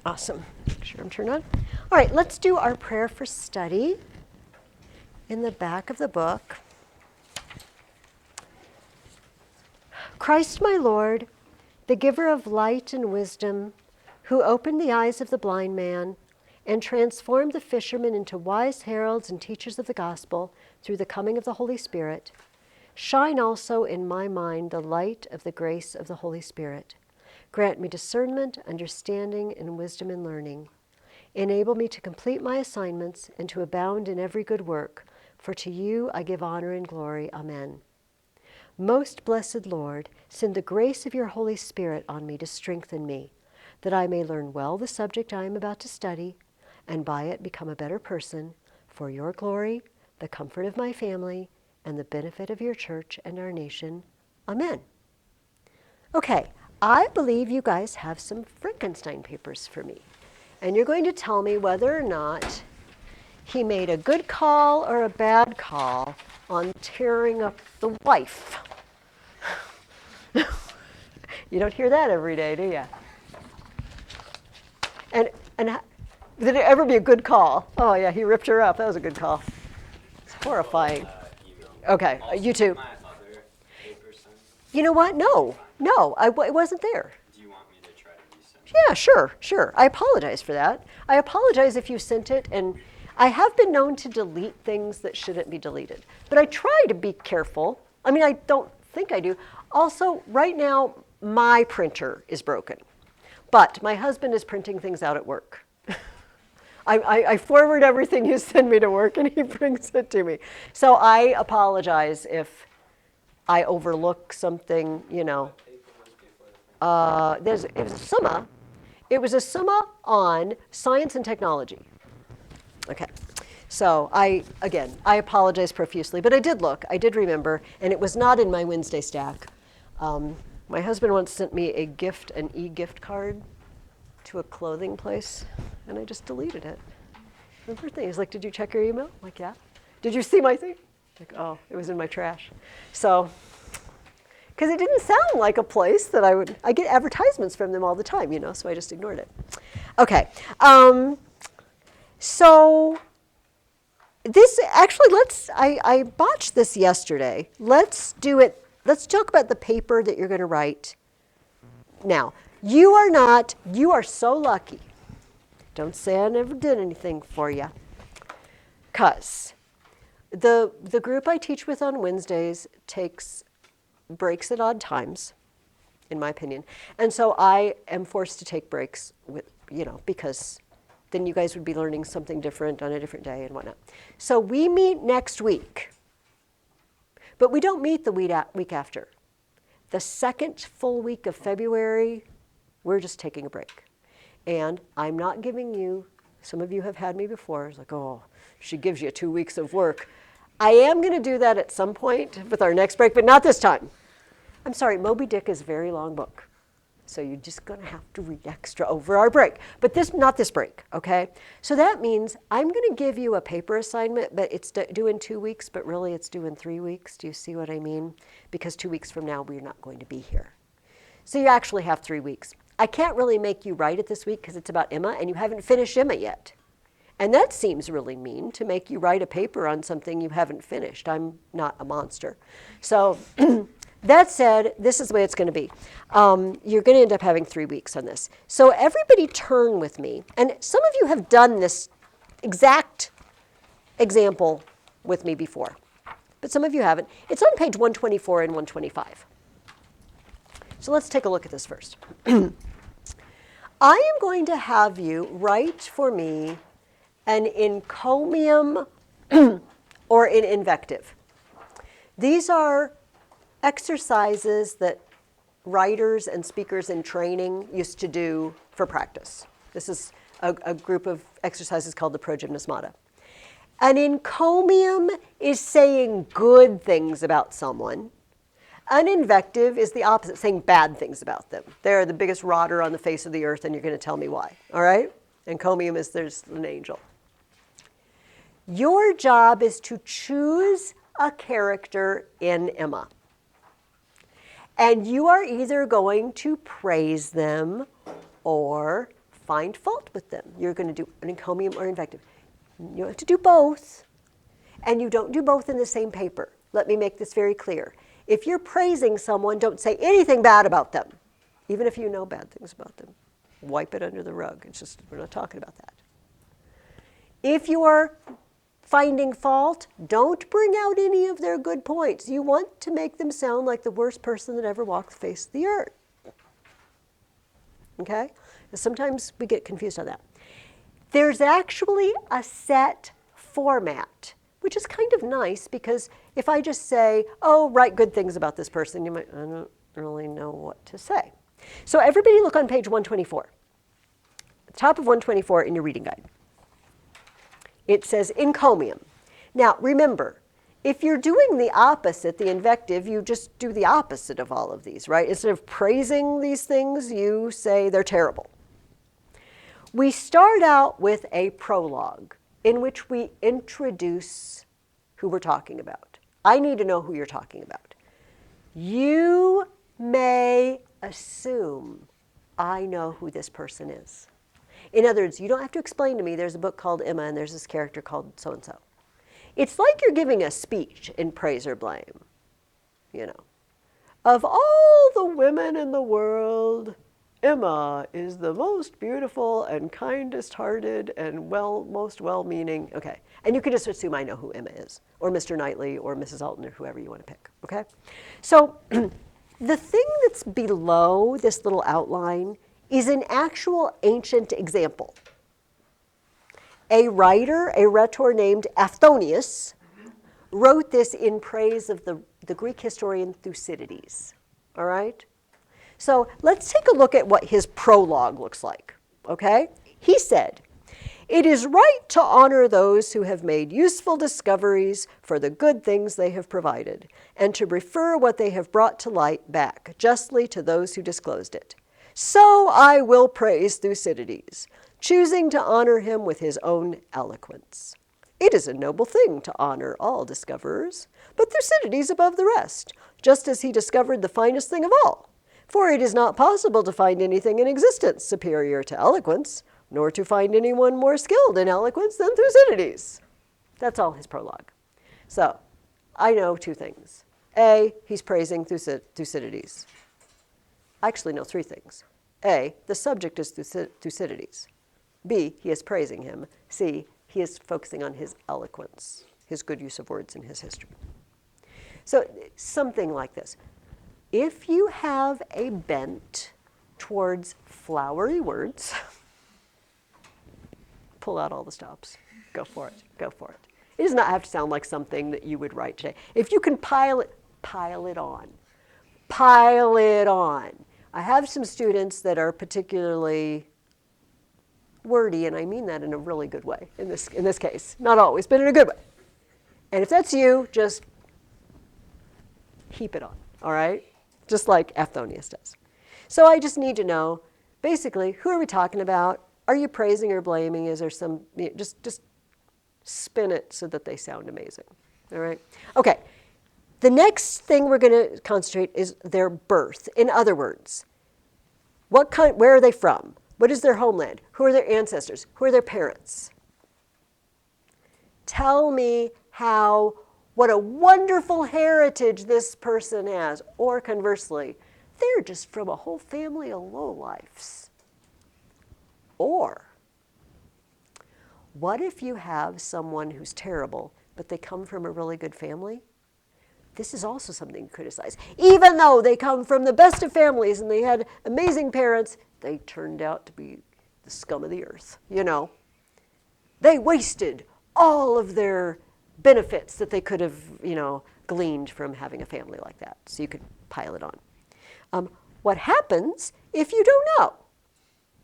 Awesome. Make sure I'm turned on. All right, let's do our prayer for study in the back of the book. Christ my Lord, the giver of light and wisdom, who opened the eyes of the blind man and transformed the fishermen into wise heralds and teachers of the gospel through the coming of the Holy Spirit, shine also in my mind the light of the grace of the Holy Spirit. Grant me discernment, understanding, and wisdom in learning. Enable me to complete my assignments and to abound in every good work, for to you I give honor and glory. Amen. Most blessed Lord, send the grace of your Holy Spirit on me to strengthen me, that I may learn well the subject I am about to study, and by it become a better person, for your glory, the comfort of my family, and the benefit of your church and our nation. Amen. Okay, I believe you guys have some Frankenstein papers for me, and you're going to tell me whether or not he made a good call or a bad call on tearing up the wife. You don't hear that every day, do you? And did it ever be a good call? Oh yeah, he ripped her up. That was a good call. It's horrifying. Okay, you too. You know what? No, it wasn't there. Do you want me to try to resend it? Yeah, sure. I apologize for that. I apologize if you sent it, and I have been known to delete things that shouldn't be deleted. But I try to be careful. I mean, I don't think I do. Also, right now, my printer is broken. But my husband is printing things out at work. I forward everything you send me to work, and he brings it to me. So I apologize if I overlook something, you know. It was a summa on science and technology. Okay, so I apologize profusely, but I did look, I did remember, and it was not in my Wednesday stack. My husband once sent me an e-gift card to a clothing place, and I just deleted it. The birthday, he's like, did you check your email? I'm like, yeah. Did you see my thing? Like, oh, it was in my trash. So, because it didn't sound like a place that I get advertisements from them all the time, you know, so I just ignored it. Okay, so this, actually, I botched this yesterday. Let's do it, let's talk about the paper that you're gonna write now. You are so lucky. Don't say I never did anything for you. Because the group I teach with on Wednesdays takes breaks at odd times, in my opinion. And so I am forced to take breaks because then you guys would be learning something different on a different day and whatnot. So we meet next week, but we don't meet the week after. The second full week of February, we're just taking a break. And I'm not giving you, some of you have had me before, it's like, oh, she gives you 2 weeks of work. I am going to do that at some point with our next break, but not this time. I'm sorry, Moby Dick is a very long book. So you're just going to have to read extra over our break. But not this break, okay? So that means I'm going to give you a paper assignment, but it's due in 2 weeks, but really it's due in 3 weeks. Do you see what I mean? Because 2 weeks from now, we're not going to be here. So you actually have 3 weeks. I can't really make you write it this week because it's about Emma, and you haven't finished Emma yet. And that seems really mean, to make you write a paper on something you haven't finished. I'm not a monster. So that said, this is the way it's going to be. You're going to end up having 3 weeks on this. So everybody turn with me. And some of you have done this exact example with me before, but some of you haven't. It's on page 124 and 125. So let's take a look at this first. I am going to have you write for me an encomium or an invective. These are exercises that writers and speakers in training used to do for practice. This is a group of exercises called the progymnasmata. An encomium is saying good things about someone. An invective is the opposite, saying bad things about them. They're the biggest rotter on the face of the earth, and you're going to tell me why. All right? Encomium is there's an angel. Your job is to choose a character in Emma. And you are either going to praise them or find fault with them. You're going to do an encomium or invective. You have to do both, and you don't do both in the same paper. Let me make this very clear. If you're praising someone, don't say anything bad about them, even if you know bad things about them. Wipe it under the rug. It's just, we're not talking about that. If you are finding fault, don't bring out any of their good points. You want to make them sound like the worst person that ever walked the face of the earth. Okay? Sometimes we get confused on that. There's actually a set format, which is kind of nice because if I just say, oh, write good things about this person, you might, I don't really know what to say. So everybody look on page 124, the top of 124 in your reading guide. It says encomium. Now remember, if you're doing the opposite, the invective, you just do the opposite of all of these, right? Instead of praising these things, you say they're terrible. We start out with a prologue in which we introduce who we're talking about. I need to know who you're talking about. You may assume I know who this person is. In other words, you don't have to explain to me there's a book called Emma and there's this character called so-and-so. It's like you're giving a speech in praise or blame, you know. Of all the women in the world, Emma is the most beautiful and kindest-hearted and most well-meaning. Okay, and you can just assume I know who Emma is, or Mr. Knightley, or Mrs. Alton, or whoever you want to pick, okay? So the thing that's below this little outline is an actual ancient example. A writer, a rhetor named Aphthonius, wrote this in praise of the Greek historian Thucydides, all right? So let's take a look at what his prologue looks like, okay? He said, "It is right to honor those who have made useful discoveries for the good things they have provided, and to refer what they have brought to light back justly to those who disclosed it. So I will praise Thucydides, choosing to honor him with his own eloquence. It is a noble thing to honor all discoverers, but Thucydides above the rest, just as he discovered the finest thing of all. For it is not possible to find anything in existence superior to eloquence, nor to find anyone more skilled in eloquence than Thucydides." That's all his prologue. So I know two things. A, he's praising Thucydides. I actually know three things. A, the subject is Thucydides. B, he is praising him. C, he is focusing on his eloquence, his good use of words in his history. So something like this. If you have a bent towards flowery words, pull out all the stops. Go for it. Go for it. It does not have to sound like something that you would write today. If you can pile it on. Pile it on. I have some students that are particularly wordy, and I mean that in a really good way in this case. Not always, but in a good way. And if that's you, just heap it on, all right? Just like Aphthonius does. So I just need to know, basically, who are we talking about? Are you praising or blaming? Is there some, just spin it so that they sound amazing, all right? Okay, the next thing we're going to concentrate is their birth. In other words, where are they from? What is their homeland? Who are their ancestors? Who are their parents? Tell me what a wonderful heritage this person has. Or conversely, they're just from a whole family of lowlifes. Or, what if you have someone who's terrible, but they come from a really good family? This is also something to criticize. Even though they come from the best of families and they had amazing parents, they turned out to be the scum of the earth, you know. They wasted all of their benefits that they could have, gleaned from having a family like that. So you could pile it on. What happens if you don't know?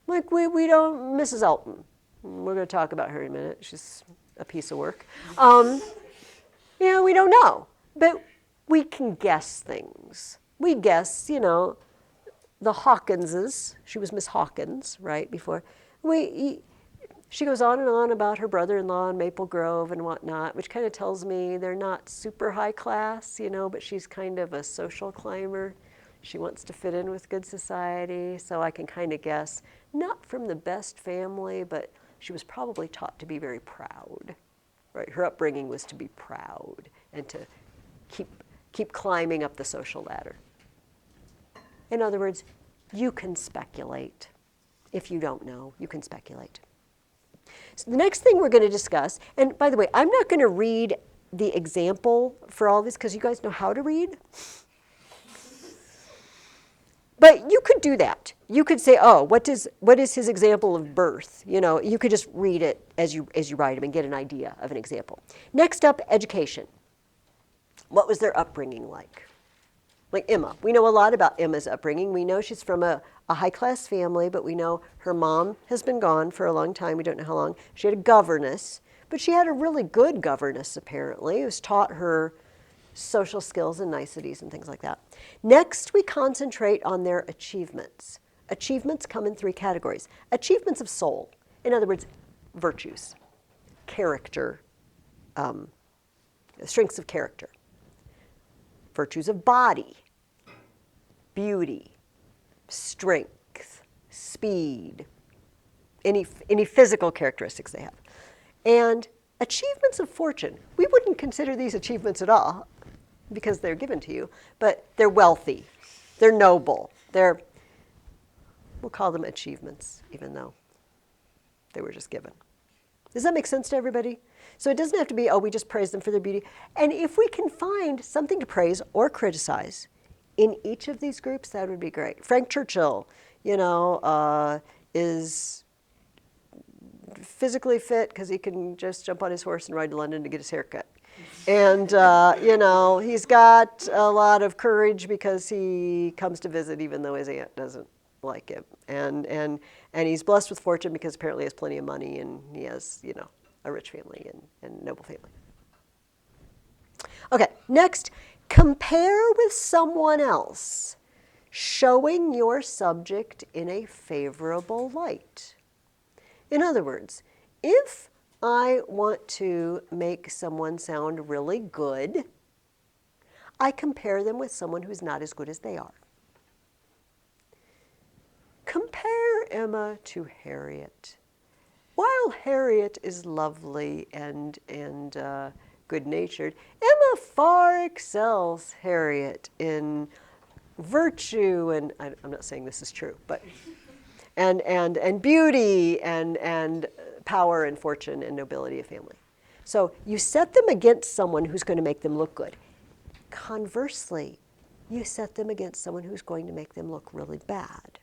Like we don't, Mrs. Alton, we're going to talk about her in a minute. She's a piece of work. We don't know, but we can guess things. We guess, the Hawkinses. She was Miss Hawkins, right, before. She goes on and on about her brother-in-law in Maple Grove and whatnot, which kind of tells me they're not super high class, but she's kind of a social climber. She wants to fit in with good society, so I can kind of guess, not from the best family, but she was probably taught to be very proud, right? Her upbringing was to be proud and to keep climbing up the social ladder. In other words, you can speculate. If you don't know, you can speculate. So the next thing we're going to discuss, and by the way, I'm not going to read the example for all this because you guys know how to read. But you could do that. You could say, oh, what is his example of birth? You know, you could just read it as you write them and get an idea of an example. Next up, education. What was their upbringing like? Like Emma. We know a lot about Emma's upbringing. We know she's from a high-class family, but we know her mom has been gone for a long time. We don't know how long. She had a governess, but she had a really good governess, apparently, who's taught her social skills and niceties and things like that. Next, we concentrate on their achievements. Achievements come in three categories. Achievements of soul. In other words, virtues, character, strengths of character. Virtues of body, beauty, strength, speed, any physical characteristics they have. And achievements of fortune. We wouldn't consider these achievements at all because they're given to you, but they're wealthy, they're noble, we'll call them achievements, even though they were just given. Does that make sense to everybody? So it doesn't have to be, oh, we just praise them for their beauty. And if we can find something to praise or criticize in each of these groups, that would be great. Frank Churchill, is physically fit because he can just jump on his horse and ride to London to get his hair cut. And, he's got a lot of courage because he comes to visit even though his aunt doesn't like him. And he's blessed with fortune because apparently he has plenty of money and he has, a rich family and noble family. Okay, next, compare with someone else, showing your subject in a favorable light. In other words, if I want to make someone sound really good, I compare them with someone who's not as good as they are. Compare Emma to Harriet. While Harriet is lovely and good-natured, Emma far excels Harriet in virtue and I'm not saying this is true, but and beauty and power and fortune and nobility of family. So you set them against someone who's going to make them look good. Conversely, you set them against someone who's going to make them look really bad,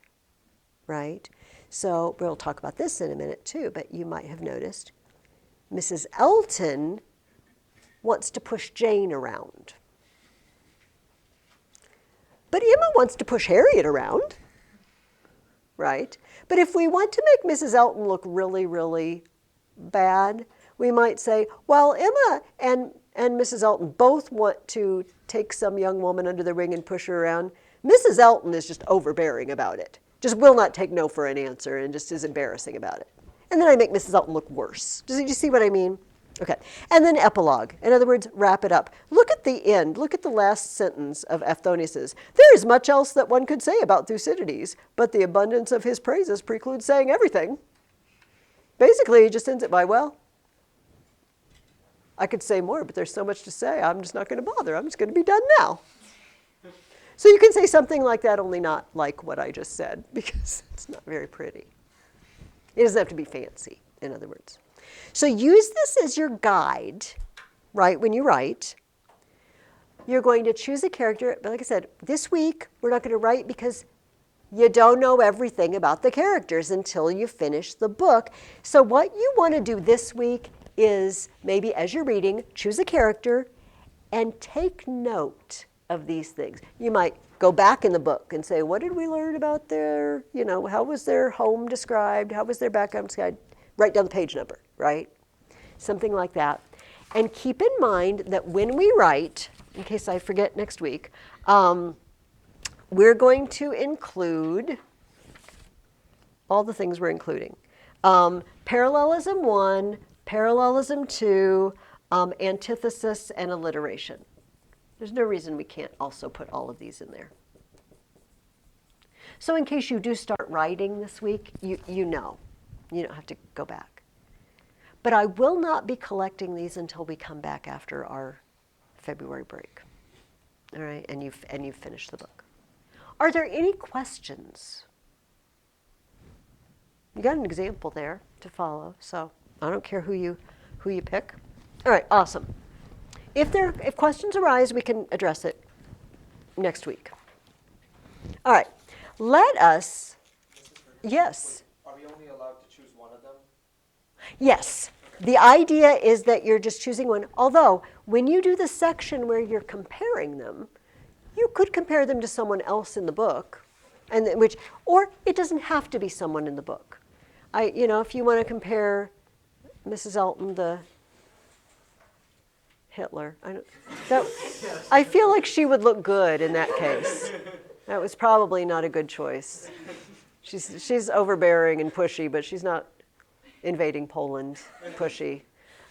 right? So we'll talk about this in a minute too, but you might have noticed Mrs. Elton wants to push Jane around. But Emma wants to push Harriet around, right? But if we want to make Mrs. Elton look really, really bad, we might say, well, Emma and Mrs. Elton both want to take some young woman under the ring and push her around. Mrs. Elton is just overbearing about it. Just will not take no for an answer and just is embarrassing about it. And then I make Mrs. Elton look worse. Do you see what I mean? Okay. And then epilogue. In other words, wrap it up. Look at the end. Look at the last sentence of Aphtonius's. There is much else that one could say about Thucydides, but the abundance of his praises precludes saying everything. Basically, he just ends it by, well, I could say more, but there's so much to say, I'm just not going to bother. I'm just going to be done now. So you can say something like that, only not like what I just said, because it's not very pretty. It doesn't have to be fancy, in other words. So use this as your guide, right, when you write. You're going to choose a character, but like I said, this week we're not going to write because you don't know everything about the characters until you finish the book. So what you want to do this week is maybe as you're reading, choose a character and take note of these things. You might go back in the book and say, what did we learn about their, how was their home described? How was their background described? Write down the page number, right? Something like that. And keep in mind that when we write, in case I forget next week, we're going to include all the things we're including. Parallelism 1, parallelism 2, antithesis, and alliteration. There's no reason we can't also put all of these in there. So in case you do start writing this week, you know. You don't have to go back. But I will not be collecting these until we come back after our February break. All right, and you've finished the book. Are there any questions? You got an example there to follow, so I don't care who you pick. All right, awesome. If questions arise, we can address it next week. All right, let us. Yes. Are we only allowed to choose one of them? Yes. The idea is that you're just choosing one. Although, when you do the section where you're comparing them, you could compare them to someone else in the book, or it doesn't have to be someone in the book. If you want to compare Mrs. Elton to Hitler, I feel like she would look good in that case. That was probably not a good choice. She's overbearing and pushy, but she's not invading Poland pushy.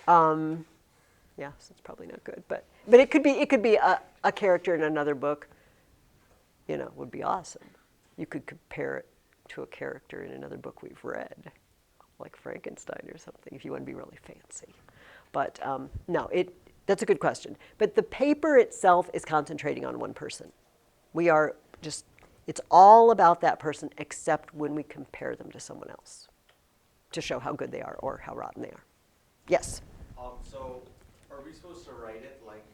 Yeah, so it's probably not good. But it could be a character in another book. Would be awesome. You could compare it to a character in another book we've read, like Frankenstein or something, if you want to be really fancy. But no, that's a good question. But the paper itself is concentrating on one person. It's all about that person, except when we compare them to someone else to show how good they are or how rotten they are. Yes? So are we supposed to write it like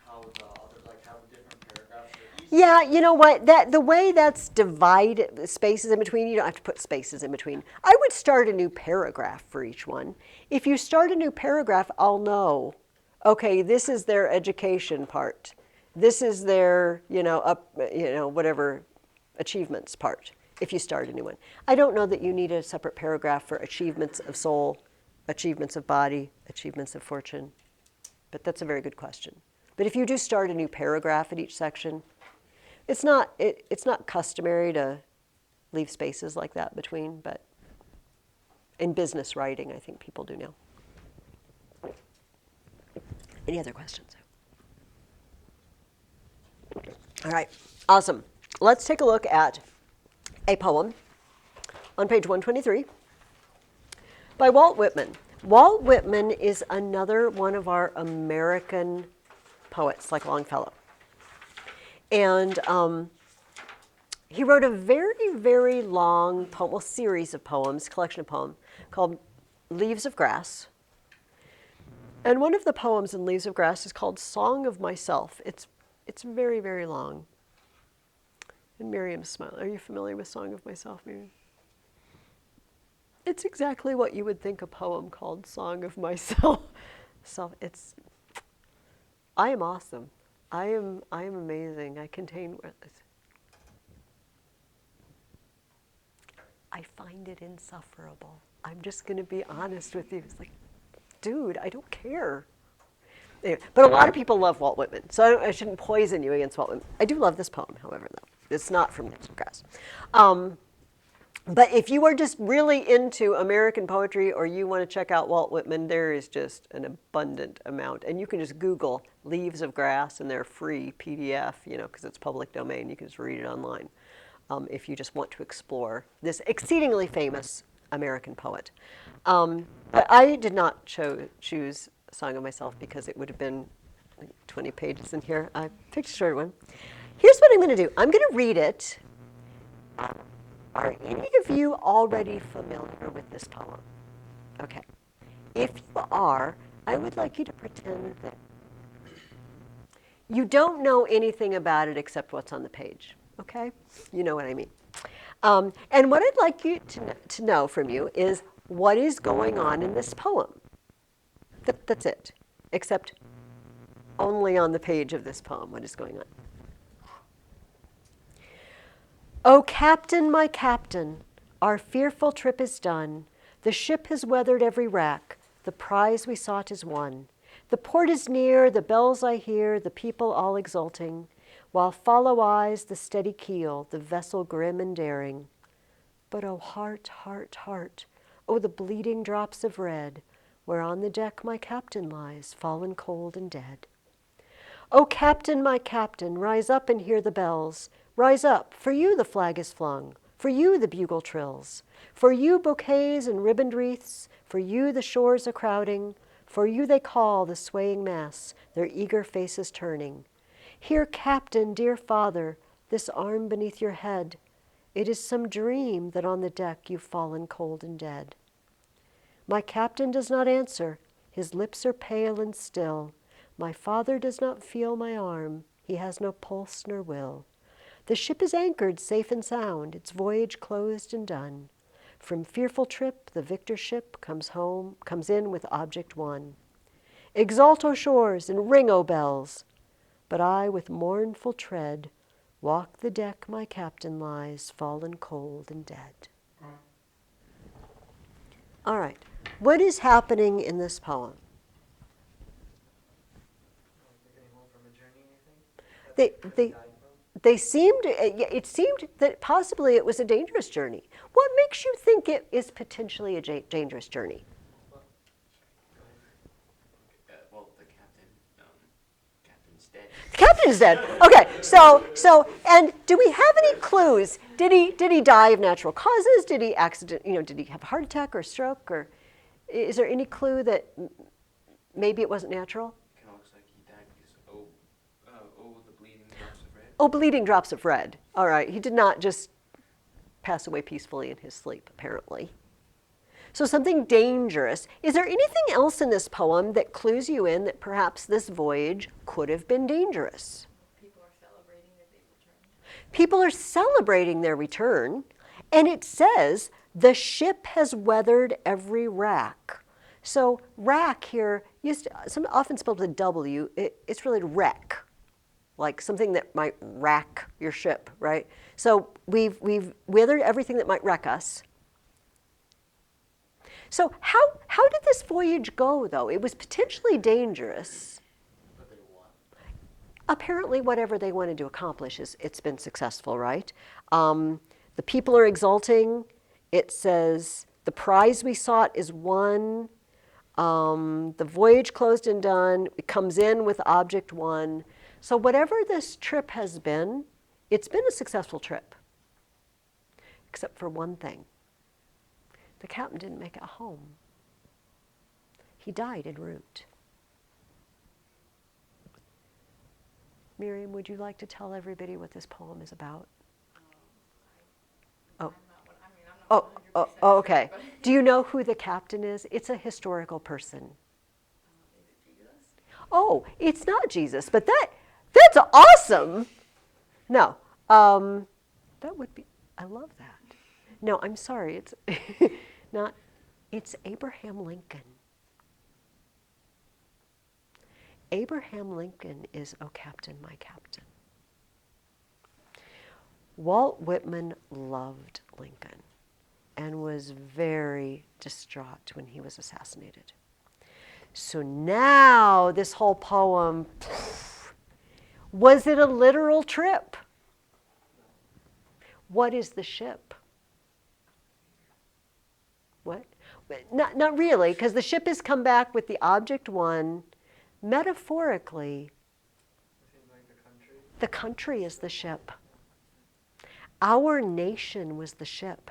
how the other, like have different paragraphs for each? Yeah, you know what? The way that's divided, spaces in between, you don't have to put spaces in between. I would start a new paragraph for each one. If you start a new paragraph, I'll know, okay, this is their education part. This is their, whatever achievements part, if you start a new one. I don't know that you need a separate paragraph for achievements of soul, achievements of body, achievements of fortune, but that's a very good question. But if you do start a new paragraph at each section, it's not customary to leave spaces like that between, but in business writing, I think people do now. Any other questions? All right, awesome. Let's take a look at a poem on page 123 by Walt Whitman. Walt Whitman is another one of our American poets, like Longfellow. And he wrote a very, very long poem, series of poems, collection of poems, called Leaves of Grass. And one of the poems in Leaves of Grass is called Song of Myself. It's very, very long. And Miriam's smiling. Are you familiar with Song of Myself, Miriam? It's exactly what you would think a poem called Song of Myself. So I am awesome. I am amazing. I find it insufferable. I'm just going to be honest with you. It's like, dude, I don't care. Anyway, but a lot of people love Walt Whitman, so I shouldn't poison you against Walt Whitman. I do love this poem, however, though. It's not from Leaves of Grass. But if you are just really into American poetry or you want to check out Walt Whitman, there is just an abundant amount. And you can just Google Leaves of Grass, and they're free PDF, because it's public domain. You can just read it online if you just want to explore this exceedingly famous American poet. But I did not choose Song of Myself because it would have been 20 pages in here. I picked a short one. Here's what I'm going to do. I'm going to read it. Are any of you already familiar with this poem? Okay. If you are, I would like you to pretend that you don't know anything about it except what's on the page. Okay? You know what I mean. And what I'd like you to know from you is what is going on in this poem. That's it. Except only on the page of this poem, what is going on. O Captain, my Captain, our fearful trip is done. The ship has weathered every wrack. The prize we sought is won. The port is near, the bells I hear, the people all exulting, while follow eyes the steady keel, the vessel grim and daring. But oh heart, heart, heart, oh the bleeding drops of red, where on the deck my captain lies, fallen cold and dead. O captain, my captain, rise up and hear the bells. Rise up, for you the flag is flung, for you the bugle trills, for you bouquets and ribboned wreaths, for you the shores are crowding, for you they call the swaying mass, their eager faces turning. Hear, captain, dear father, this arm beneath your head. It is some dream that on the deck you've fallen cold and dead. My captain does not answer. His lips are pale and still. My father does not feel my arm. He has no pulse nor will. The ship is anchored safe and sound, its voyage closed and done. From fearful trip, the victor ship comes in with object won. Exalt, O shores, and ring, O bells. But I, with mournful tread, walk the deck my captain lies, fallen cold and dead. All right. What is happening in this poem? They're getting home from a journey, you think? They seemed, it seemed that possibly it was a dangerous journey. What makes you think it is potentially a dangerous journey? Well, the captain's dead. The captain is dead. Okay, and do we have any clues? Did he die of natural causes? Did he did he have a heart attack or a stroke? Or is there any clue that maybe it wasn't natural? Kind of looks like he died because the bleeding drops of red. Oh, bleeding drops of red. All right, he did not just pass away peacefully in his sleep, apparently. So something dangerous. Is there anything else in this poem that clues you in that perhaps this voyage could have been dangerous? People are celebrating that they returned. People are celebrating their return, and it says, the ship has weathered every rack. So rack here, often spelled with a W, it's really wreck, like something that might wreck your ship, right? So we've weathered everything that might wreck us. So how did this voyage go, though? It was potentially dangerous. But they won. Apparently, whatever they wanted to accomplish, it's been successful, right? The people are exulting. It says, the prize we sought is won. The voyage closed and done. It comes in with object won. So whatever this trip has been, it's been a successful trip. Except for one thing. The captain didn't make it home. He died en route. Miriam, would you like to tell everybody what this poem is about? Oh. I'm not 100% Okay. sure, but Do you know who the captain is? It's a historical person. is it Jesus? Oh, it's not Jesus, but that's awesome. No, that would be, I love that. No, I'm sorry, it's not, it's Abraham Lincoln. Abraham Lincoln is, oh captain, my captain. Walt Whitman loved Lincoln and was very distraught when he was assassinated. So now this whole poem, was it a literal trip? What is the ship? What? Not really, because the ship has come back with the object won. Metaphorically, Like the country. the country is the ship. Our nation was the ship.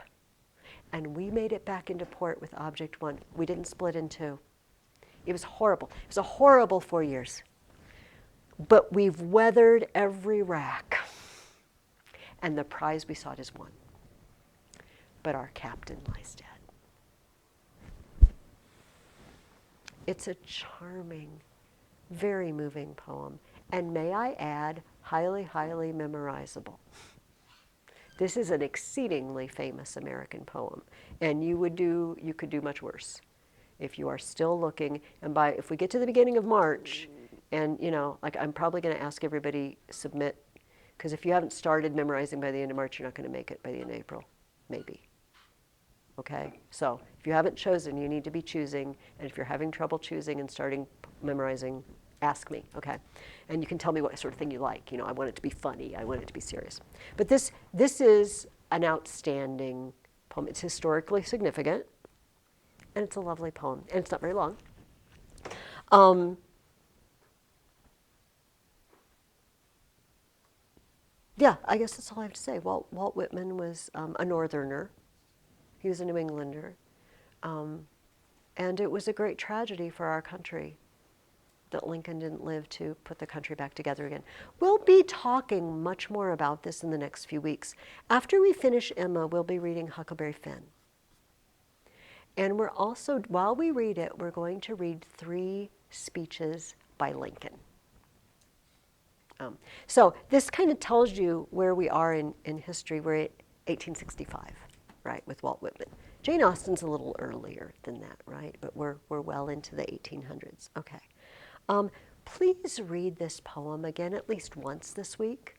And we made it back into port with object won. We didn't split in two. It was horrible. It was a horrible 4 years. But we've weathered every rack. And the prize we sought is won. But our captain lies dead. It's a charming, very moving poem. And may I add, highly, highly memorizable. This is an exceedingly famous American poem. And you could do much worse if you are still looking. And if we get to the beginning of March, and I'm probably going to ask everybody submit, because if you haven't started memorizing by the end of March, you're not going to make it by the end of April, maybe. Okay, so if you haven't chosen, you need to be choosing, and if you're having trouble choosing and starting memorizing, ask me, okay? And you can tell me what sort of thing you like. I want it to be funny, I want it to be serious. But this is an outstanding poem. It's historically significant, and it's a lovely poem, and it's not very long. Yeah, I guess that's all I have to say. Walt Whitman was a Northerner. He was a New Englander. And it was a great tragedy for our country that Lincoln didn't live to put the country back together again. We'll be talking much more about this in the next few weeks. After we finish Emma, we'll be reading Huckleberry Finn. And we're also, while we read it, we're going to read 3 speeches by Lincoln. So this kind of tells you where we are in history. We're at 1865, right, with Walt Whitman. Jane Austen's a little earlier than that, right? But we're well into the 1800s. Okay. Please read this poem again at least once this week,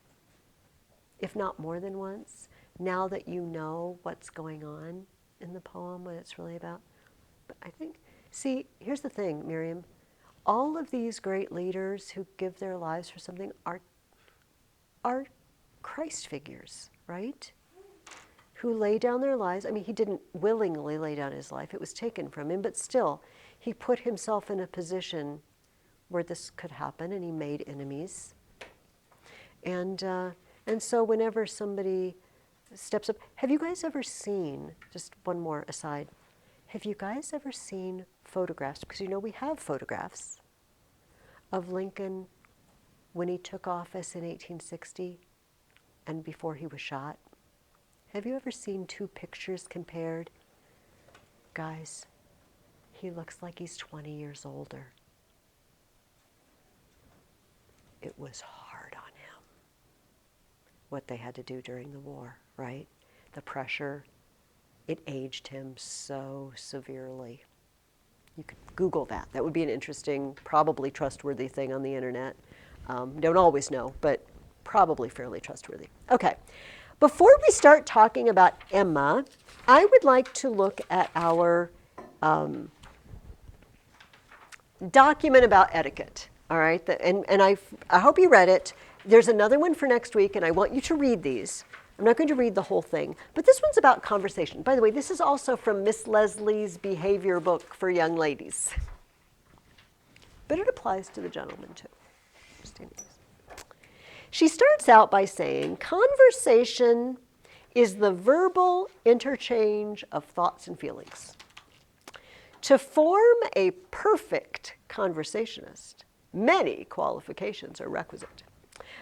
if not more than once, now that you know what's going on in the poem, what it's really about. But I think, see, here's the thing, Miriam. All of these great leaders who give their lives for something are Christ figures, right? Who lay down their lives. I mean, he didn't willingly lay down his life. It was taken from him, but still, he put himself in a position where this could happen, and he made enemies. And so whenever somebody steps up, have you guys ever seen, just one more aside, have you guys ever seen photographs, because you know we have photographs, of Lincoln when he took office in 1860 and before he was shot? Have you ever seen 2 pictures compared? Guys, he looks like he's 20 years older. It was hard on him, what they had to do during the war, right? The pressure, it aged him so severely. You could Google that. That would be an interesting, probably trustworthy thing on the internet. Don't always know, but probably fairly trustworthy. Okay. Before we start talking about Emma, I would like to look at our document about etiquette. All right, and I hope you read it. There's another one for next week, and I want you to read these. I'm not going to read the whole thing, but this one's about conversation. By the way, this is also from Miss Leslie's behavior book for young ladies. But it applies to the gentlemen, too. She starts out by saying, conversation is the verbal interchange of thoughts and feelings. To form a perfect conversationist, many qualifications are requisite.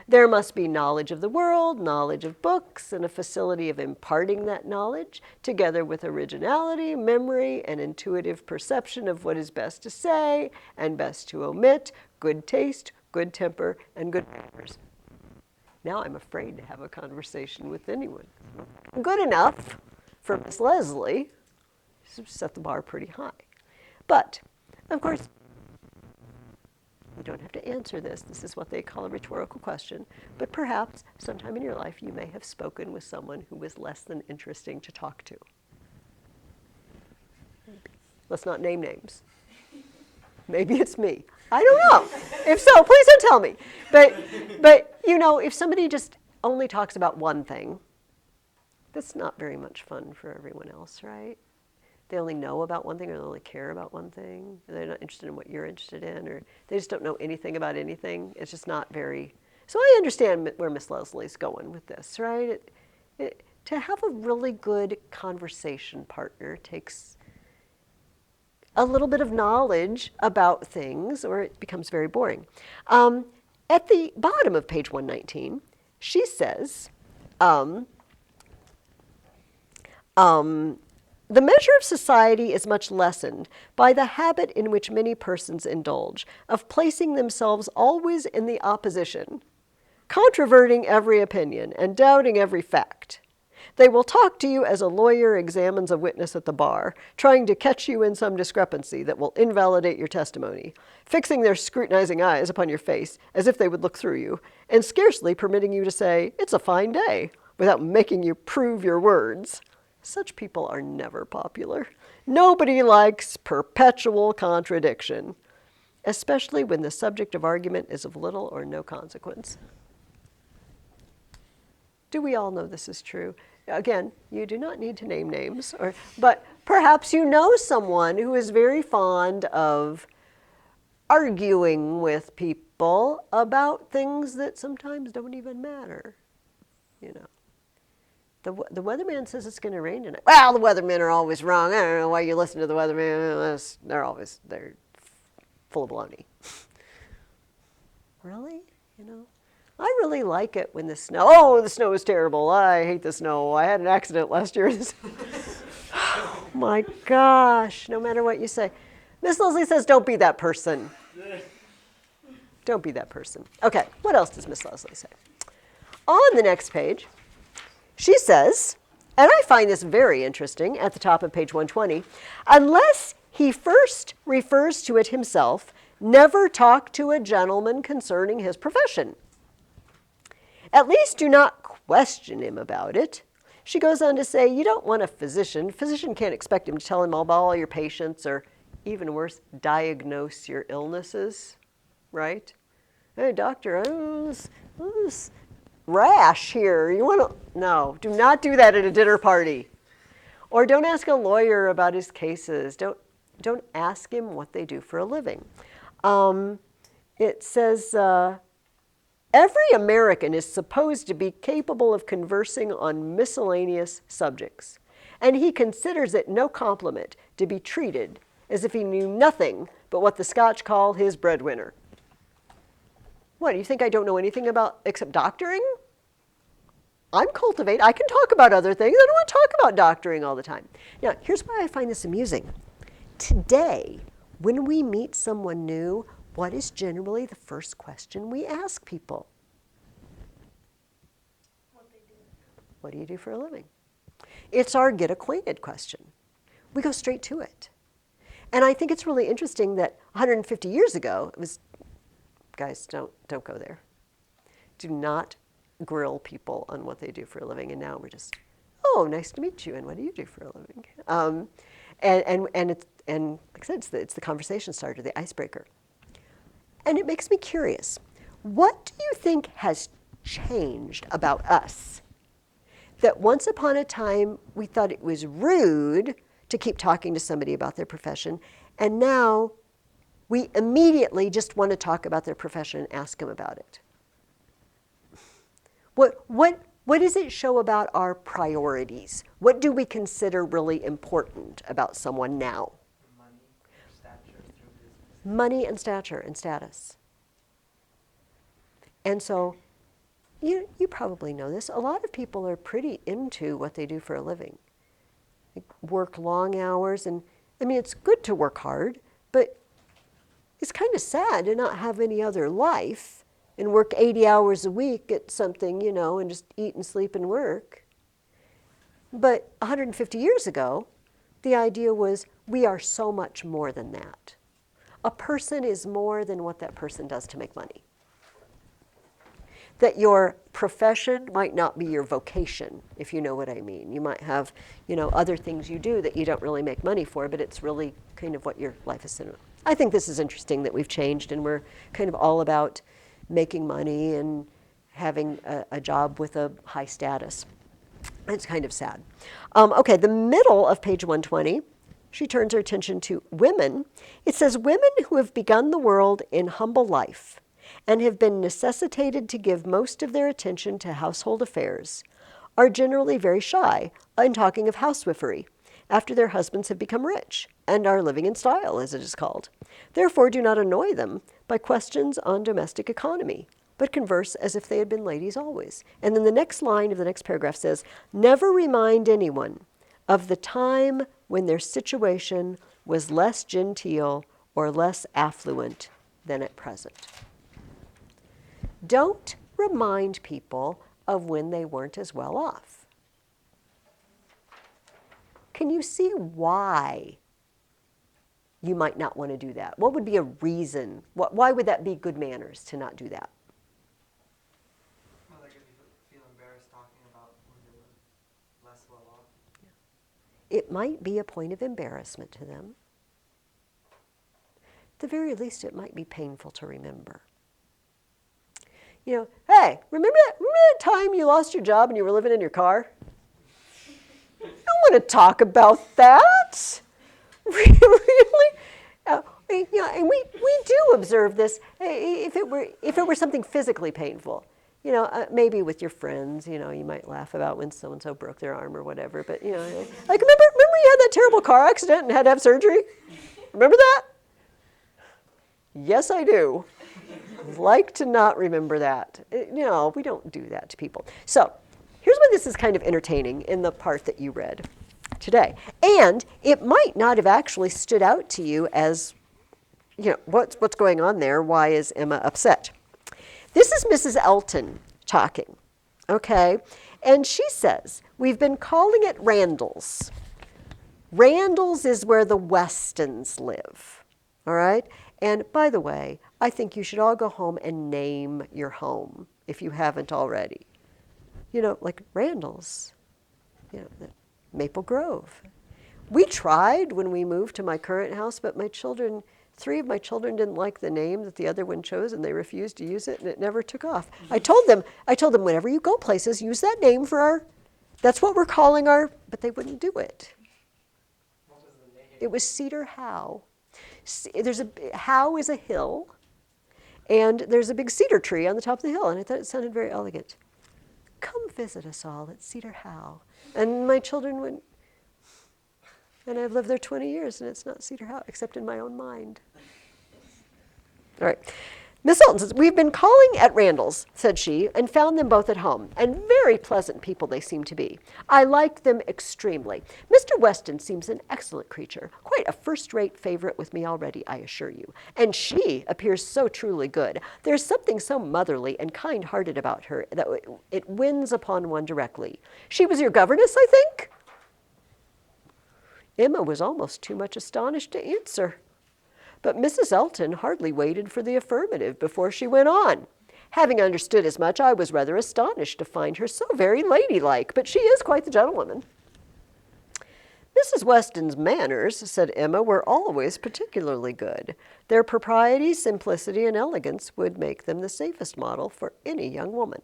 There must be knowledge of the world, knowledge of books, and a facility of imparting that knowledge, together with originality, memory, and intuitive perception of what is best to say and best to omit, good taste, good temper, and good manners. Now I'm afraid to have a conversation with anyone. Good enough for Miss Leslie. She's set the bar pretty high. But, of course, you don't have to answer this. This is what they call a rhetorical question. But perhaps sometime in your life you may have spoken with someone who was less than interesting to talk to. Let's not name names. Maybe it's me. I don't know. If so, please don't tell me. But you know, if somebody just only talks about one thing, that's not very much fun for everyone else, right? They only know about one thing, or they only care about one thing. They're not interested in what you're interested in, or they just don't know anything about anything. It's just not very. So I understand where Miss Leslie's going with this, right? To have a really good conversation partner takes a little bit of knowledge about things, or it becomes very boring. At the bottom of page 119, she says, the measure of society is much lessened by the habit in which many persons indulge of placing themselves always in the opposition, controverting every opinion and doubting every fact. They will talk to you as a lawyer examines a witness at the bar, trying to catch you in some discrepancy that will invalidate your testimony, fixing their scrutinizing eyes upon your face as if they would look through you, and scarcely permitting you to say, "It's a fine day," without making you prove your words. Such people are never popular. Nobody likes perpetual contradiction, especially when the subject of argument is of little or no consequence. Do we all know this is true? Again, you do not need to name names, but perhaps you know someone who is very fond of arguing with people about things that sometimes don't even matter. you know. The weatherman says it's going to rain tonight. Well, the weathermen are always wrong. I don't know why you listen to the weatherman. They're full of baloney. Really? You know? I really like it when the snow is terrible. I hate the snow. I had an accident last year. Oh my gosh, no matter what you say. Miss Leslie says, don't be that person. Don't be that person. Okay, what else does Miss Leslie say? On the next page, she says, and I find this very interesting at the top of page 120, unless he first refers to it himself, never talk to a gentleman concerning his profession. At least do not question him about it. She goes on to say, you don't want a physician. Physician can't expect him to tell him about all your patients or, even worse, diagnose your illnesses, right? Hey, doctor, this rash here. You want to? No, do not do that at a dinner party. Or don't ask a lawyer about his cases. Don't ask him what they do for a living. It says, every American is supposed to be capable of conversing on miscellaneous subjects, and he considers it no compliment to be treated as if he knew nothing but what the Scotch call his breadwinner. What, do you think I don't know anything about except doctoring? I'm cultivated. I can talk about other things. I don't want to talk about doctoring all the time. Now, here's why I find this amusing. Today, when we meet someone new, what is generally the first question we ask people? What they do. What do you do for a living? It's our get acquainted question. We go straight to it. And I think it's really interesting that 150 years ago, it was, guys, don't go there. Do not grill people on what they do for a living. And now we're just, oh, nice to meet you. And what do you do for a living? And like I said, it's the conversation starter, the icebreaker. And it makes me curious. What do you think has changed about us? That once upon a time, we thought it was rude to keep talking to somebody about their profession, and now we immediately just want to talk about their profession and ask them about it. What does it show about our priorities? What do we consider really important about someone now? Money, stature through business. Money and stature and status. And so, you probably know this, a lot of people are pretty into what they do for a living. They work long hours, and I mean, it's good to work hard, but it's kind of sad to not have any other life and work 80 hours a week at something, and just eat and sleep and work. But 150 years ago, the idea was we are so much more than that. A person is more than what that person does to make money. That your profession might not be your vocation, if you know what I mean. You might have, other things you do that you don't really make money for, but it's really kind of what your life is in. I think this is interesting that we've changed and we're kind of all about making money and having a job with a high status. It's kind of sad. Okay, the middle of page 120, she turns her attention to women. It says, women who have begun the world in humble life and have been necessitated to give most of their attention to household affairs are generally very shy in talking of housewifery after their husbands have become rich and are living in style, as it is called. Therefore, do not annoy them by questions on domestic economy, but converse as if they had been ladies always. And then the next line of the next paragraph says, never remind anyone of the time when their situation was less genteel or less affluent than at present. Don't remind people of when they weren't as well off. Can you see why you might not want to do that? What would be a reason? Why would that be good manners to not do that? Well, like if you feel embarrassed talking about when they were less well off. It might be a point of embarrassment to them. At the very least, it might be painful to remember. Hey, remember that time you lost your job and you were living in your car? I don't want to talk about that. Really? And we do observe this if it were something physically painful. maybe with your friends, you might laugh about when so-and-so broke their arm or whatever, but, like, remember you had that terrible car accident and had to have surgery? Remember that? Yes, I do. Like to not remember that. No, we don't do that to people. So here's why this is kind of entertaining in the part that you read today. And it might not have actually stood out to you as, what's going on there? Why is Emma upset? This is Mrs. Elton talking, okay? And she says, we've been calling it Randall's. Randall's is where the Westons live, all right? And by the way, I think you should all go home and name your home if you haven't already. Like Randall's, Maple Grove. We tried when we moved to my current house, but 3 of my children didn't like the name that the other one chose, and they refused to use it, and it never took off. I told them, whenever you go places, use that name that's what we're calling but they wouldn't do it. What was the name? It was Cedar Howe. Howe is a hill, and there's a big cedar tree on the top of the hill, and I thought it sounded very elegant. Come visit us all at Cedar Howe. And my children went, and I've lived there 20 years, and it's not Cedar Howe, except in my own mind. All right. Miss Elton says, we've been calling at Randall's, said she, and found them both at home, and very pleasant people they seem to be. I like them extremely. Mr. Weston seems an excellent creature, quite a first-rate favorite with me already, I assure you. And she appears so truly good. There's something so motherly and kind-hearted about her that it wins upon one directly. She was your governess, I think? Emma was almost too much astonished to answer. But Mrs. Elton hardly waited for the affirmative before she went on. Having understood as much, I was rather astonished to find her so very ladylike, but she is quite the gentlewoman. Mrs. Weston's manners, said Emma, were always particularly good. Their propriety, simplicity, and elegance would make them the safest model for any young woman.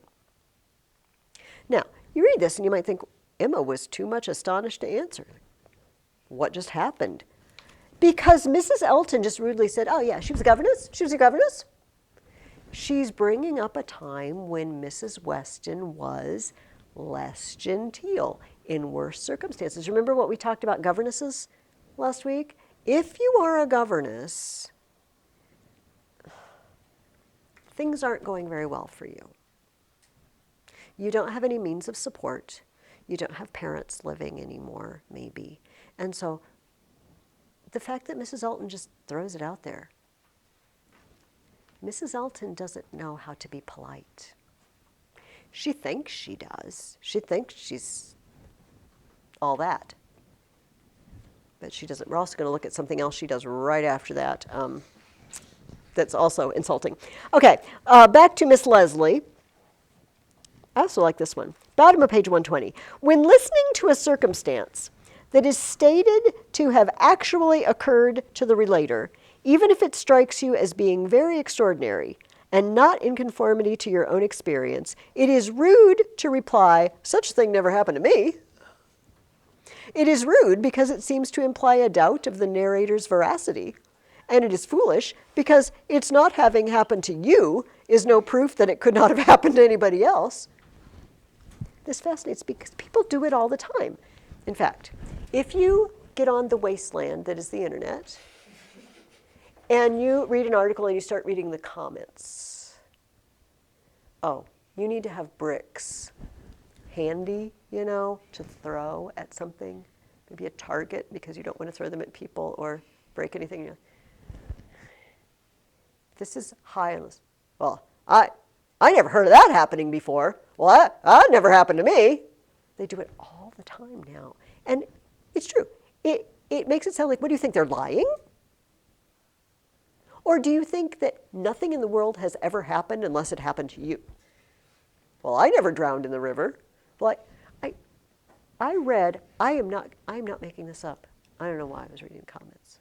Now, you read this and you might think, Emma was too much astonished to answer. What just happened? Because Mrs. Elton just rudely said, oh yeah, she was a governess? She was a governess? She's bringing up a time when Mrs. Weston was less genteel, in worse circumstances. Remember what we talked about governesses last week? If you are a governess, things aren't going very well for you. You don't have any means of support. You don't have parents living anymore, maybe. And so the fact that Mrs. Elton just throws it out there. Mrs. Elton doesn't know how to be polite. She thinks she does. She thinks she's all that. But she doesn't. We're also going to look at something else she does right after that that's also insulting. Okay, back to Miss Leslie. I also like this one. Bottom of page 120. When listening to a circumstance that is stated to have actually occurred to the relator, even if it strikes you as being very extraordinary and not in conformity to your own experience, it is rude to reply, such a thing never happened to me. It is rude because it seems to imply a doubt of the narrator's veracity. And it is foolish because its not having happened to you is no proof that it could not have happened to anybody else. This fascinates because people do it all the time. In fact, if you get on the wasteland that is the internet, and you read an article and you start reading the comments, oh, you need to have bricks handy, to throw at something, maybe a target because you don't want to throw them at people or break anything. This is high on this. Well, I never heard of that happening before. Well, that never happened to me. They do it all the time now. And it's true. It makes it sound like, what do you think, they're lying? Or do you think that nothing in the world has ever happened unless it happened to you? Well, I never drowned in the river. Well, I read, I am not making this up. I don't know why I was reading the comments.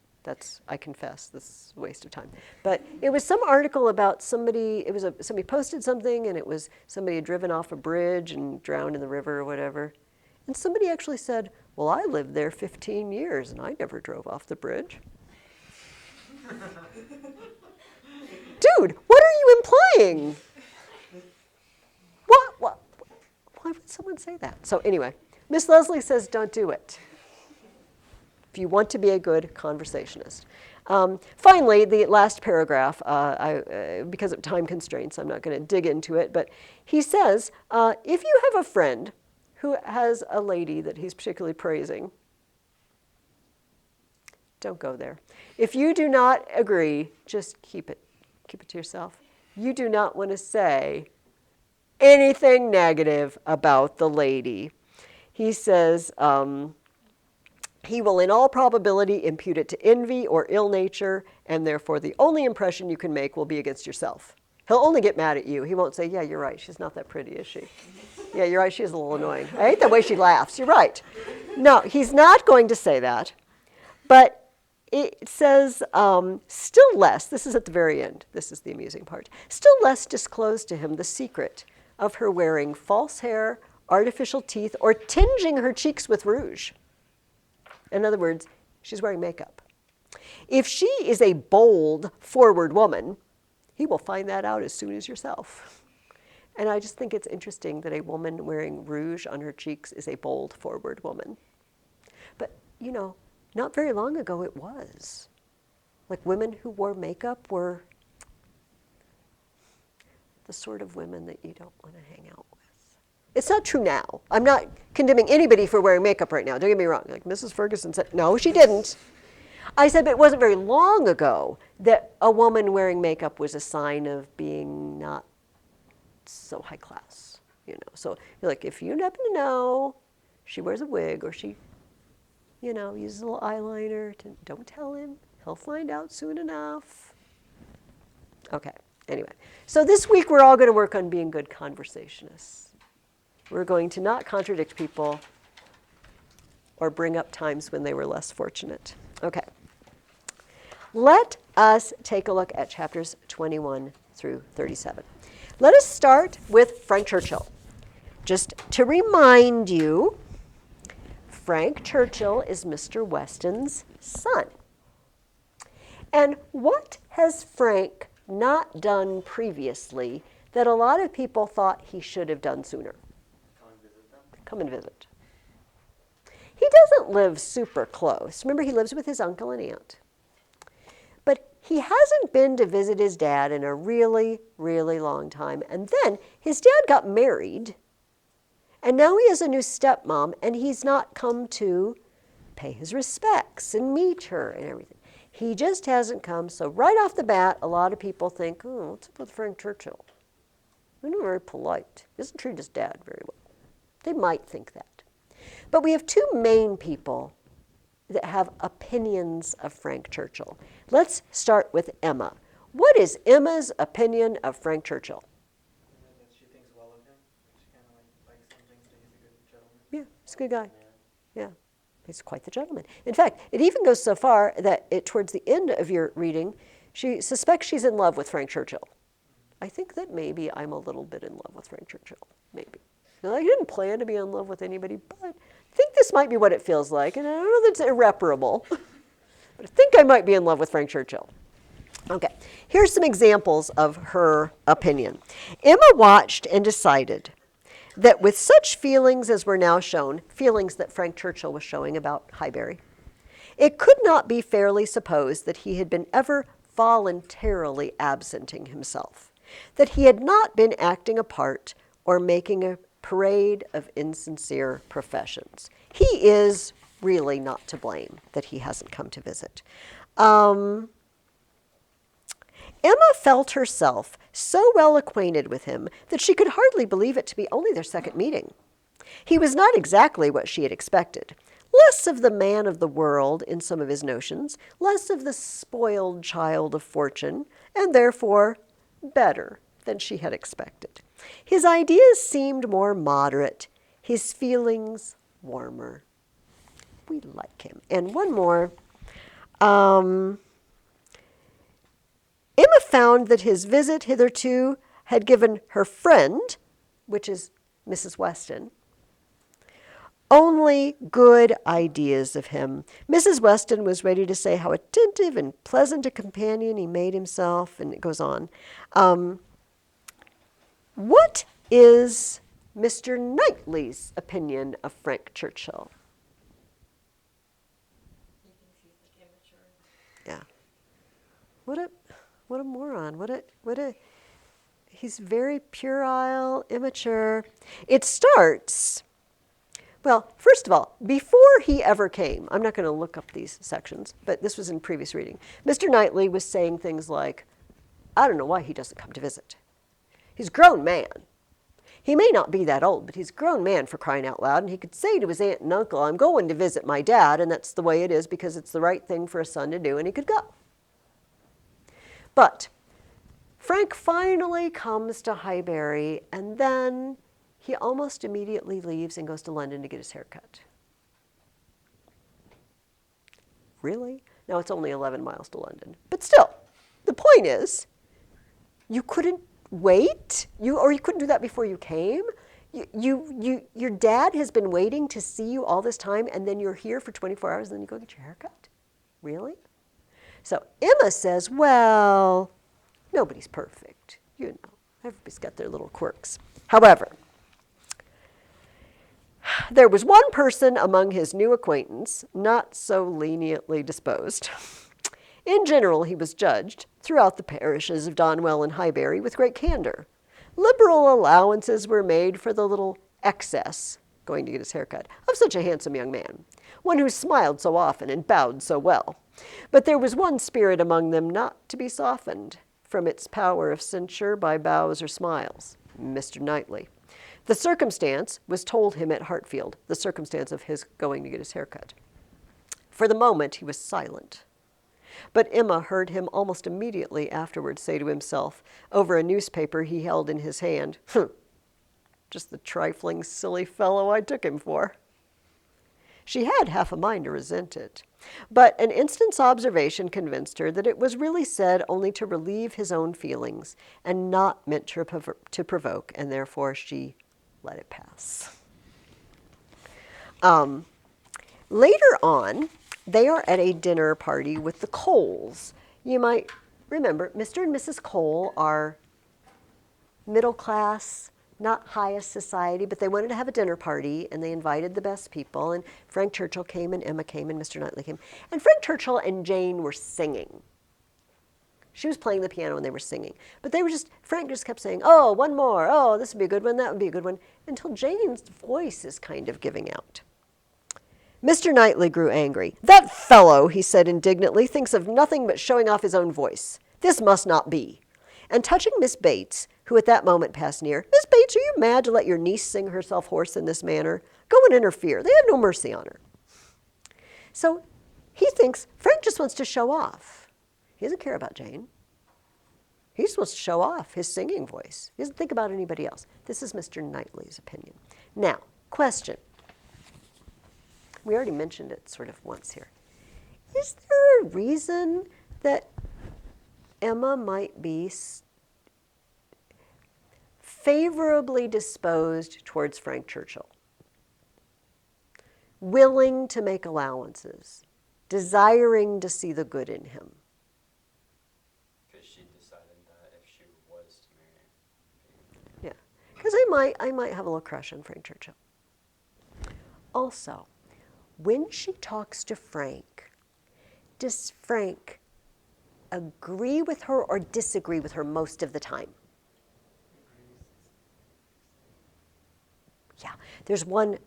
I confess, this is a waste of time. But it was some article about somebody, somebody posted something and it was somebody had driven off a bridge and drowned in the river or whatever. And somebody actually said, well, I lived there 15 years and I never drove off the bridge. Dude, what are you implying? Why would someone say that? So anyway, Miss Leslie says don't do it if you want to be a good conversationist. Finally, the last paragraph, because of time constraints, I'm not going to dig into it, but he says, if you have a friend who has a lady that he's particularly praising, don't go there. If you do not agree, just keep it to yourself. You do not want to say anything negative about the lady. He says, he will in all probability impute it to envy or ill nature, and therefore the only impression you can make will be against yourself. He'll only get mad at you. He won't say, yeah, you're right, she's not that pretty, is she? Yeah, you're right, she's a little annoying. I hate the way she laughs, you're right. No, he's not going to say that, but it says, still less, this is at the very end, this is the amusing part, still less disclose to him the secret of her wearing false hair, artificial teeth, or tinging her cheeks with rouge. In other words, she's wearing makeup. If she is a bold, forward woman, he will find that out as soon as yourself. And I just think it's interesting that a woman wearing rouge on her cheeks is a bold, forward woman. But, you know, not very long ago it was. Like women who wore makeup were the sort of women that you don't want to hang out with. It's not true now. I'm not condemning anybody for wearing makeup right now. Don't get me wrong. Like Mrs. Ferguson said, no, she didn't. I said, but it wasn't very long ago that a woman wearing makeup was a sign of being not so high class, you know. So you're like, if you happen to know she wears a wig or she, you know, uses a little eyeliner, don't tell him. He'll find out soon enough. Okay, anyway. So this week we're all going to work on being good conversationists. We're going to not contradict people or bring up times when they were less fortunate. Okay. Let us take a look at chapters 21 through 37. Let us start with Frank Churchill. Just to remind you, Frank Churchill is Mr. Weston's son. And what has Frank not done previously that a lot of people thought he should have done sooner? Come and visit. He doesn't live super close. Remember, he lives with his uncle and aunt. But he hasn't been to visit his dad in a really, really long time. And then his dad got married, and now he has a new stepmom, and he's not come to pay his respects and meet her and everything. He just hasn't come. So right off the bat, a lot of people think, oh, what's up with Frank Churchill? He's not very polite. He doesn't treat his dad very well. They might think that. But we have two main people that have opinions of Frank Churchill. Let's start with Emma. What is Emma's opinion of Frank Churchill? That she thinks well of him. She kind of likes him, thinks that he's a good gentleman. Yeah, he's a good guy. Yeah, he's quite the gentleman. In fact, it even goes so far that towards the end of your reading, she suspects she's in love with Frank Churchill. I think that maybe I'm a little bit in love with Frank Churchill, maybe. Now, I didn't plan to be in love with anybody, but I think this might be what it feels like. And I don't know that it's irreparable, but I think I might be in love with Frank Churchill. Okay, here's some examples of her opinion. Emma watched and decided that with such feelings as were now shown, feelings that Frank Churchill was showing about Highbury, it could not be fairly supposed that he had been ever voluntarily absenting himself, that he had not been acting a part or making a parade of insincere professions. He is really not to blame that he hasn't come to visit. Emma felt herself so well acquainted with him that she could hardly believe it to be only their second meeting. He was not exactly what she had expected. Less of the man of the world in some of his notions, less of the spoiled child of fortune, and therefore better than she had expected. His ideas seemed more moderate, his feelings warmer. We like him. And one more. Emma found that his visit hitherto had given her friend, which is Mrs. Weston, only good ideas of him. Mrs. Weston was ready to say how attentive and pleasant a companion he made himself, and it goes on. What is Mr. Knightley's opinion of Frank Churchill. He thinks he's like immature. Yeah. What a moron. What a he's very puerile, immature. It starts, well, first of all, before he ever came, I'm not going to look up these sections, but this was in previous reading. Mr. Knightley was saying things like, I don't know why he doesn't come to visit. He's a grown man. He may not be that old, but he's a grown man, for crying out loud, and he could say to his aunt and uncle, I'm going to visit my dad, and that's the way it is because it's the right thing for a son to do, and he could go. But Frank finally comes to Highbury, and then he almost immediately leaves and goes to London to get his hair cut. Really? Now it's only 11 miles to London. But still, the point is, you couldn't wait, or you couldn't do that before you came. Your dad has been waiting to see you all this time, and then you're here for 24 hours, and then you go get your hair cut? Really? So Emma says, well, nobody's perfect. You know, everybody's got their little quirks. However, there was one person among his new acquaintance not so leniently disposed. In general, he was judged, throughout the parishes of Donwell and Highbury, with great candor. Liberal allowances were made for the little excess, going to get his hair cut, of such a handsome young man, one who smiled so often and bowed so well. But there was one spirit among them not to be softened from its power of censure by bows or smiles, Mr. Knightley. The circumstance was told him at Hartfield, the circumstance of his going to get his hair cut. For the moment he was silent. But Emma heard him almost immediately afterwards say to himself, over a newspaper he held in his hand, just the trifling, silly fellow I took him for. She had half a mind to resent it, but an instant's observation convinced her that it was really said only to relieve his own feelings and not meant to provoke, and therefore she let it pass. Later on, they are at a dinner party with the Coles. You might remember, Mr. and Mrs. Cole are middle class, not highest society, but they wanted to have a dinner party, and they invited the best people, and Frank Churchill came, and Emma came, and Mr. Knightley came. And Frank Churchill and Jane were singing. She was playing the piano, and they were singing. But Frank just kept saying, oh, one more, oh, this would be a good one, that would be a good one, until Jane's voice is kind of giving out. Mr. Knightley grew angry. That fellow, he said indignantly, thinks of nothing but showing off his own voice. This must not be. And touching Miss Bates, who at that moment passed near, Miss Bates, are you mad to let your niece sing herself hoarse in this manner? Go and interfere. They have no mercy on her. So he thinks Frank just wants to show off. He doesn't care about Jane. He's supposed to show off his singing voice. He doesn't think about anybody else. This is Mr. Knightley's opinion. Now, question. We already mentioned it sort of once here. Is there a reason that Emma might be favorably disposed towards Frank Churchill? Willing to make allowances, desiring to see the good in him. Because she decided that if she was to marry him. Yeah, because I might have a little crush on Frank Churchill. Also, when she talks to Frank, does Frank agree with her or disagree with her most of the time? Yeah, there's one,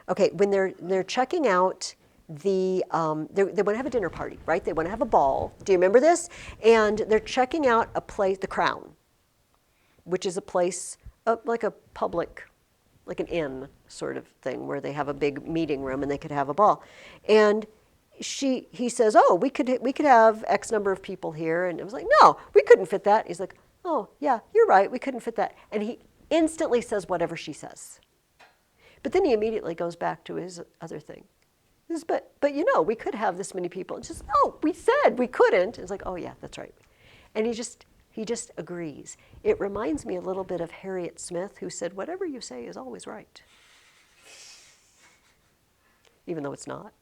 okay, when they're checking out they want to have a dinner party, right? They want to have a ball. Do you remember this? And they're checking out a place, the Crown, which is a place, like a public, like an inn sort of thing, where they have a big meeting room and they could have a ball. And he says, oh, we could have X number of people here. And it was like, no, we couldn't fit that. He's like, oh, yeah, you're right, we couldn't fit that. And he instantly says whatever she says. But then he immediately goes back to his other thing. He says, but you know, we could have this many people. And just, no, we said we couldn't. It's like, oh yeah, that's right. And he just agrees. It reminds me a little bit of Harriet Smith, who said, whatever you say is always right. Even though it's not.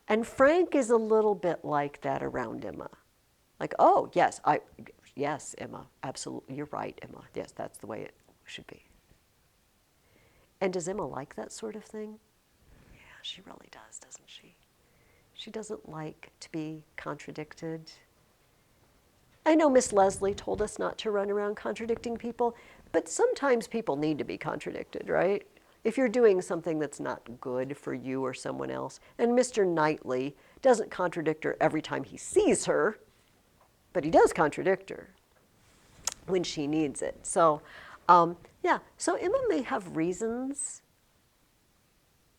And Frank is a little bit like that around Emma. Like, oh, yes, Emma, absolutely, you're right, Emma. Yes, that's the way it should be. And does Emma like that sort of thing? Yeah, she really does, doesn't she? She doesn't like to be contradicted. I know Miss Leslie told us not to run around contradicting people, but sometimes people need to be contradicted, right? If you're doing something that's not good for you or someone else, and Mr. Knightley doesn't contradict her every time he sees her, but he does contradict her when she needs it. So, yeah, so Emma may have reasons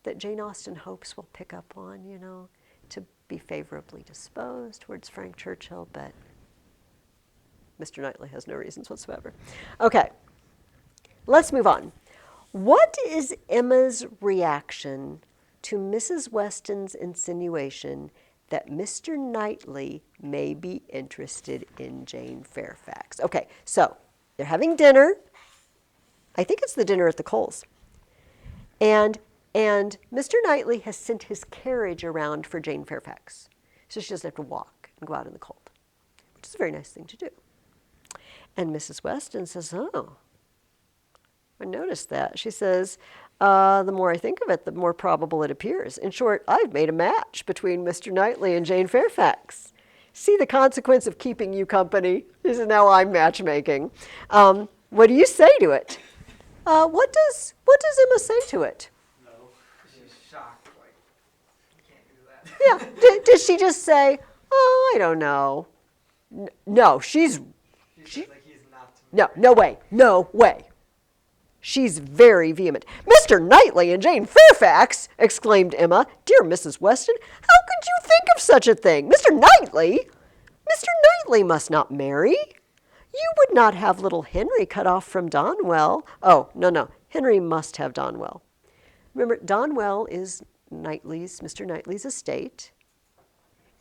that Jane Austen hopes will pick up on, you know, to be favorably disposed towards Frank Churchill, but Mr. Knightley has no reasons whatsoever. Okay, let's move on. What is Emma's reaction to Mrs. Weston's insinuation that Mr. Knightley may be interested in Jane Fairfax? Okay, so they're having dinner. I think it's the dinner at the Coles. And Mr. Knightley has sent his carriage around for Jane Fairfax. So she doesn't have to walk and go out in the cold, which is a very nice thing to do. And Mrs. Weston says, oh, I noticed that. She says, the more I think of it, the more probable it appears. In short, I've made a match between Mr. Knightley and Jane Fairfax. See the consequence of keeping you company. This is now I'm matchmaking. What do you say to it? What does Emma say to it? No. She's shocked, like, you can't do that. Yeah. Did she just say, oh, I don't know? No, She's like, he's not to me. no way, no way. She's very vehement. Mr. Knightley and Jane Fairfax, exclaimed Emma. Dear Mrs. Weston, how could you think of such a thing? Mr. Knightley? Mr. Knightley must not marry. You would not have little Henry cut off from Donwell. Oh, no, Henry must have Donwell. Remember, Donwell is Mr. Knightley's estate,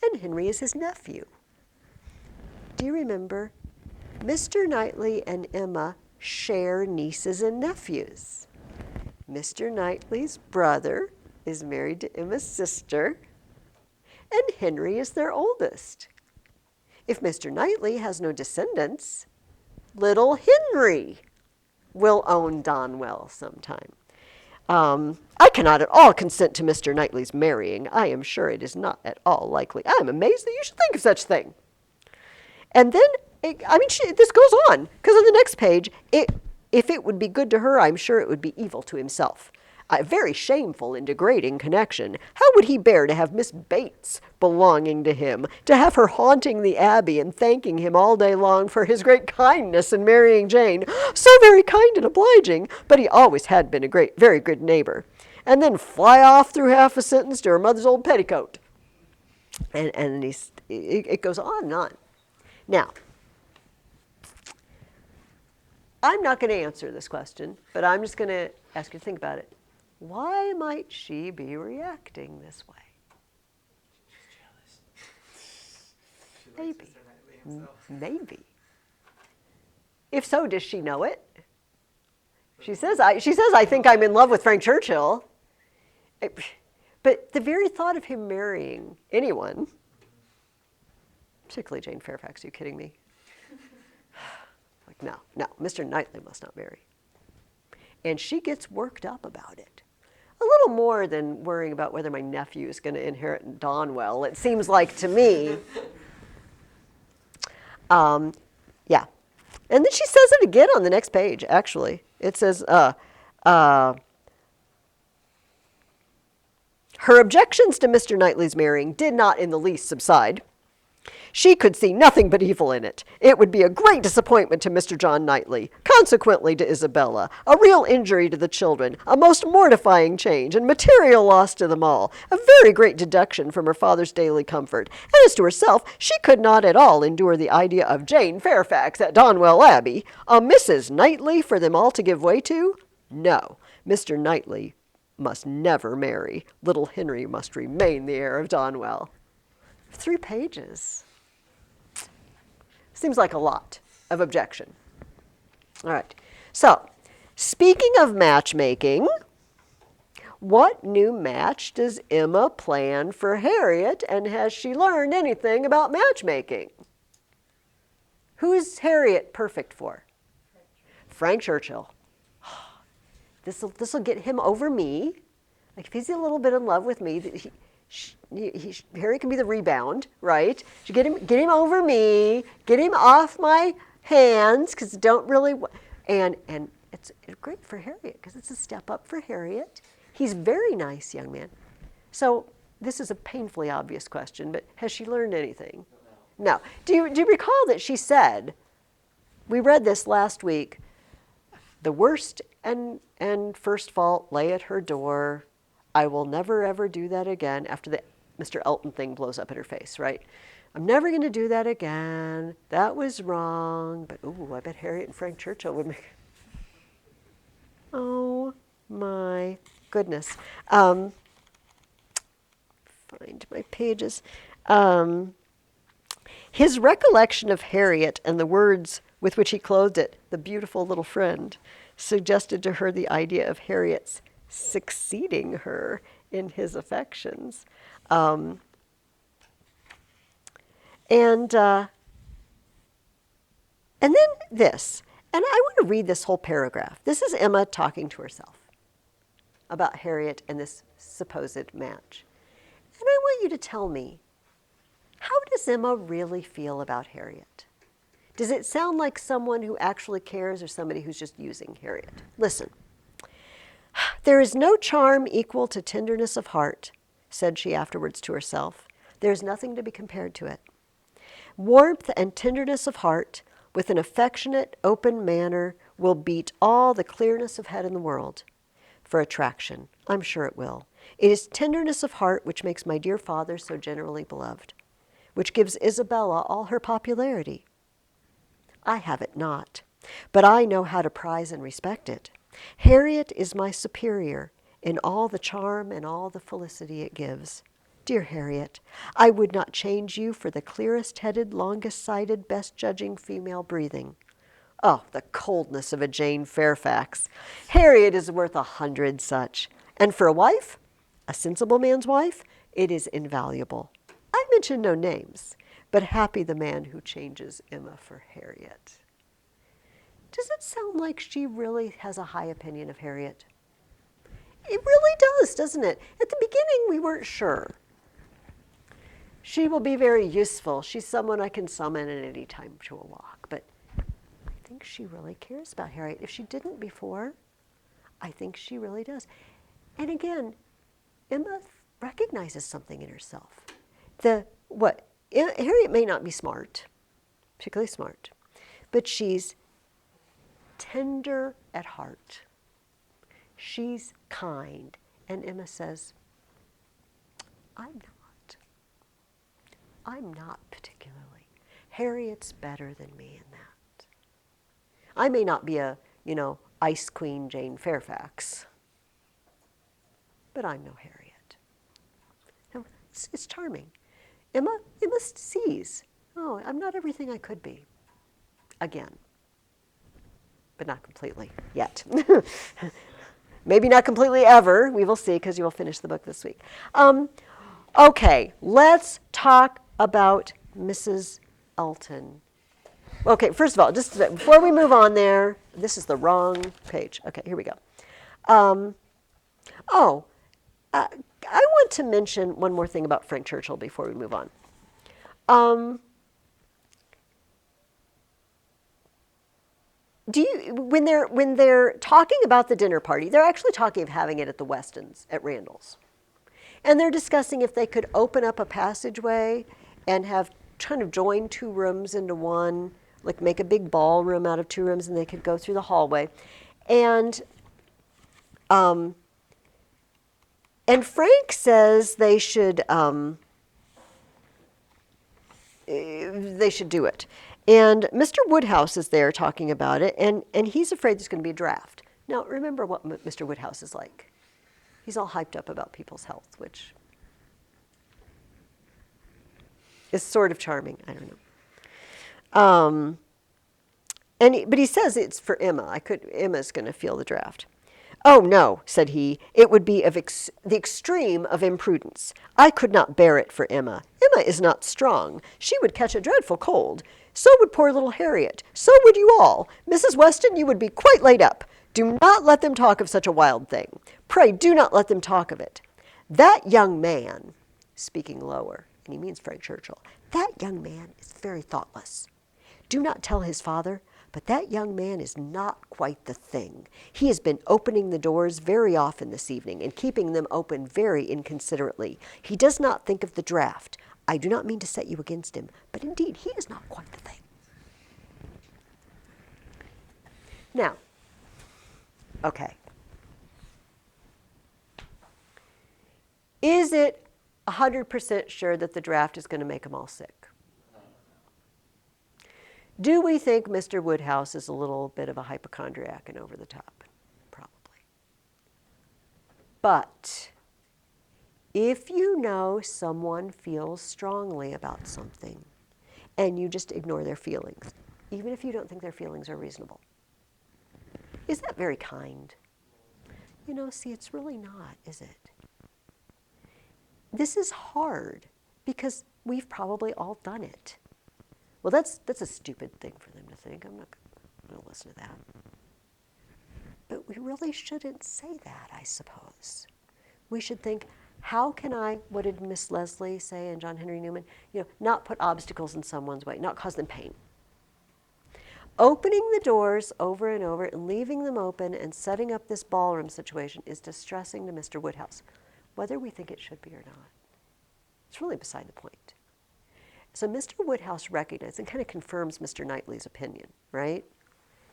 and Henry is his nephew. Do you remember? Mr. Knightley and Emma share nieces and nephews. Mr. Knightley's brother is married to Emma's sister, and Henry is their oldest. If Mr. Knightley has no descendants, little Henry will own Donwell sometime. I cannot at all consent to Mr. Knightley's marrying. I am sure it is not at all likely. I am amazed that you should think of such a thing. And then, this goes on, because on the next page, if it would be good to her, I'm sure it would be evil to himself. A very shameful and degrading connection. How would he bear to have Miss Bates belonging to him, to have her haunting the Abbey and thanking him all day long for his great kindness in marrying Jane? So very kind and obliging, but he always had been a very good neighbor. And then fly off through half a sentence to her mother's old petticoat. And it goes on and on. Now, I'm not going to answer this question, but I'm just going to ask you to think about it. Why might she be reacting this way? She likes Maybe. Mr. Knightley himself. Maybe. If so, does she know it? She says, I think I'm in love with Frank Churchill. But the very thought of him marrying anyone, particularly Jane Fairfax, are you kidding me? Like, no, Mr. Knightley must not marry. And she gets worked up about it. A little more than worrying about whether my nephew is going to inherit Donwell, it seems like to me. Yeah. And then she says it again on the next page, actually. It says, her objections to Mr. Knightley's marrying did not in the least subside. She could see nothing but evil in it. It would be a great disappointment to Mr. John Knightley, consequently to Isabella, a real injury to the children, a most mortifying change, and material loss to them all, a very great deduction from her father's daily comfort. And as to herself, she could not at all endure the idea of Jane Fairfax at Donwell Abbey, a Mrs. Knightley for them all to give way to. No, Mr. Knightley must never marry. Little Henry must remain the heir of Donwell. 3 pages. Seems like a lot of objection. All right. So, speaking of matchmaking, what new match does Emma plan for Harriet, and has she learned anything about matchmaking? Who's Harriet perfect for? Frank Churchill. This'll get him over me. Like if he's a little bit in love with me, Harry can be the rebound, right? So get him over me, get him off my hands, because don't really, and it's great for Harriet, because it's a step up for Harriet. He's a very nice young man. So this is a painfully obvious question, but has she learned anything? No. Do you recall that she said, we read this last week, the worst and first fault lay at her door. I will never ever do that again, after the Mr. Elton thing blows up in her face, right? I'm never going to do that again. That was wrong. But ooh, I bet Harriet and Frank Churchill would make. Oh my goodness. Find my pages. His recollection of Harriet and the words with which he clothed it, the beautiful little friend, suggested to her the idea of Harriet's succeeding her in his affections. And then this, and I want to read this whole paragraph. This is Emma talking to herself about Harriet and this supposed match. And I want you to tell me, how does Emma really feel about Harriet? Does it sound like someone who actually cares or somebody who's just using Harriet? Listen. There is no charm equal to tenderness of heart, said she afterwards to herself. There is nothing to be compared to it. Warmth and tenderness of heart, with an affectionate, open manner, will beat all the clearness of head in the world. For attraction, I'm sure it will. It is tenderness of heart which makes my dear father so generally beloved, which gives Isabella all her popularity. I have it not, but I know how to prize and respect it. Harriet is my superior in all the charm and all the felicity it gives. Dear Harriet, I would not change you for the clearest-headed, longest-sighted, best-judging female breathing. Oh, the coldness of a Jane Fairfax. Harriet is worth 100 such. And for a wife, a sensible man's wife, it is invaluable. I mention no names, but happy the man who changes Emma for Harriet. Does it sound like she really has a high opinion of Harriet? It really does, doesn't it? At the beginning, we weren't sure. She will be very useful. She's someone I can summon at any time to a walk. But I think she really cares about Harriet. If she didn't before, I think she really does. And again, Emma recognizes something in herself. Harriet may not be smart, particularly smart, but she's tender at heart. She's kind. And Emma says, I'm not particularly. Harriet's better than me in that. I may not be a, ice queen Jane Fairfax, but I'm no Harriet. No, it's charming. Emma sees, I'm not everything I could be. Again. But not completely yet. Maybe not completely ever. We will see, because you will finish the book this week. Okay, let's talk about Mrs. Elton. Okay, first of all, just before we move on there, this is the wrong page. Okay, here we go. I want to mention one more thing about Frank Churchill before we move on. When they're talking about the dinner party, they're actually talking of having it at the Westons at Randall's. And they're discussing if they could open up a passageway and have kind of join two rooms into one, like make a big ballroom out of two rooms, and they could go through the hallway. And Frank says they should do it. And Mr. Woodhouse is there talking about it, and he's afraid there's going to be a draft. Now, remember what Mr. Woodhouse is like. He's all hyped up about people's health, which is sort of charming. I don't know. But he says it's for Emma. Emma's going to feel the draft. Oh, no, said he. It would be the extreme of imprudence. I could not bear it for Emma. Emma is not strong. She would catch a dreadful cold. So would poor little Harriet. So would you all. Mrs. Weston, you would be quite laid up. Do not let them talk of such a wild thing. Pray do not let them talk of it. That young man, speaking lower, and he means Frank Churchill, that young man is very thoughtless. Do not tell his father, but that young man is not quite the thing. He has been opening the doors very often this evening and keeping them open very inconsiderately. He does not think of the draft. I do not mean to set you against him, but indeed he is not quite the thing. Now, okay. Is it 100% sure that the draft is going to make them all sick? Do we think Mr. Woodhouse is a little bit of a hypochondriac and over the top? Probably. But if you know someone feels strongly about something and you just ignore their feelings, even if you don't think their feelings are reasonable, is that very kind? You know, see, it's really not, is it? This is hard because we've probably all done it. Well, that's a stupid thing for them to think. I'm not going to listen to that. But we really shouldn't say that, I suppose. We should think, how can I, what did Miss Leslie say and John Henry Newman? You know, not put obstacles in someone's way, not cause them pain. Opening the doors over and over and leaving them open and setting up this ballroom situation is distressing to Mr. Woodhouse, whether we think it should be or not. It's really beside the point. So Mr. Woodhouse recognizes and kind of confirms Mr. Knightley's opinion, right?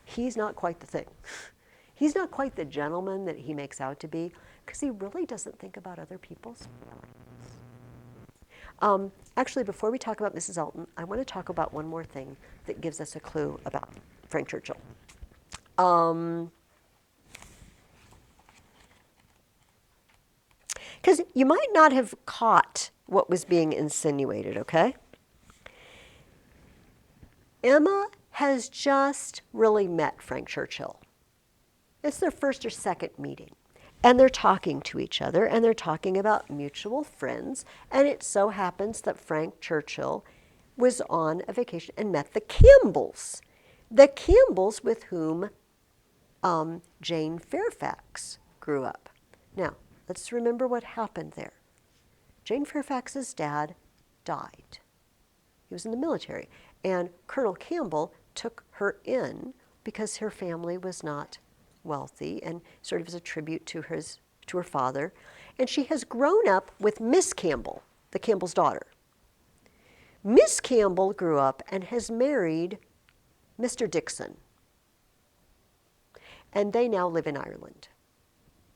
He's not quite the thing. He's not quite the gentleman that he makes out to be because he really doesn't think about other people's feelings. Actually, before we talk about Mrs. Elton, I want to talk about one more thing that gives us a clue about Frank Churchill. Because you might not have caught what was being insinuated, okay? Emma has just really met Frank Churchill. It's their first or second meeting. And they're talking to each other, and they're talking about mutual friends. And it so happens that Frank Churchill was on a vacation and met the Campbells. The Campbells with whom Jane Fairfax grew up. Now, let's remember what happened there. Jane Fairfax's dad died. He was in the military. And Colonel Campbell took her in because her family was not wealthy and sort of as a tribute to her father. And she has grown up with Miss Campbell, the Campbell's daughter. Miss Campbell grew up and has married Mr. Dixon. And they now live in Ireland,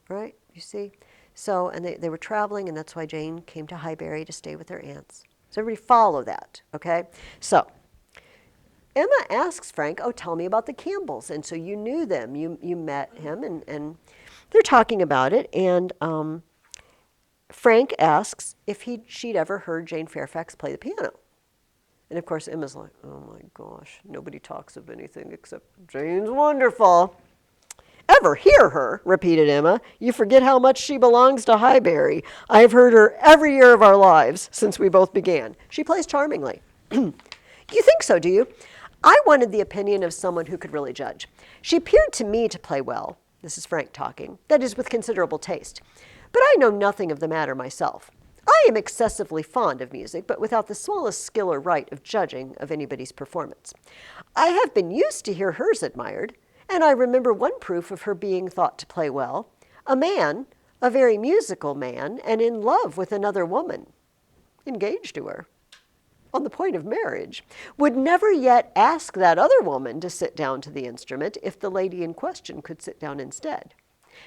right? You see? So, and they were traveling, and that's why Jane came to Highbury to stay with her aunts. So everybody follow that, okay? So Emma asks Frank, oh, tell me about the Campbells. And so you knew them. You met him, and they're talking about it. And Frank asks if she'd ever heard Jane Fairfax play the piano. And of course, Emma's like, oh my gosh, nobody talks of anything except Jane's wonderful. Ever hear her? Repeated Emma. You forget how much she belongs to Highbury. I have heard her every year of our lives since we both began. She plays charmingly. You think so, do you? I wanted the opinion of someone who could really judge. She appeared to me to play well. This is Frank talking. That is, with considerable taste. But I know nothing of the matter myself. I am excessively fond of music, but without the smallest skill or right of judging of anybody's performance. I have been used to hear hers admired, and I remember one proof of her being thought to play well. A man, a very musical man, and in love with another woman, engaged to her, on the point of marriage, would never yet ask that other woman to sit down to the instrument if the lady in question could sit down instead.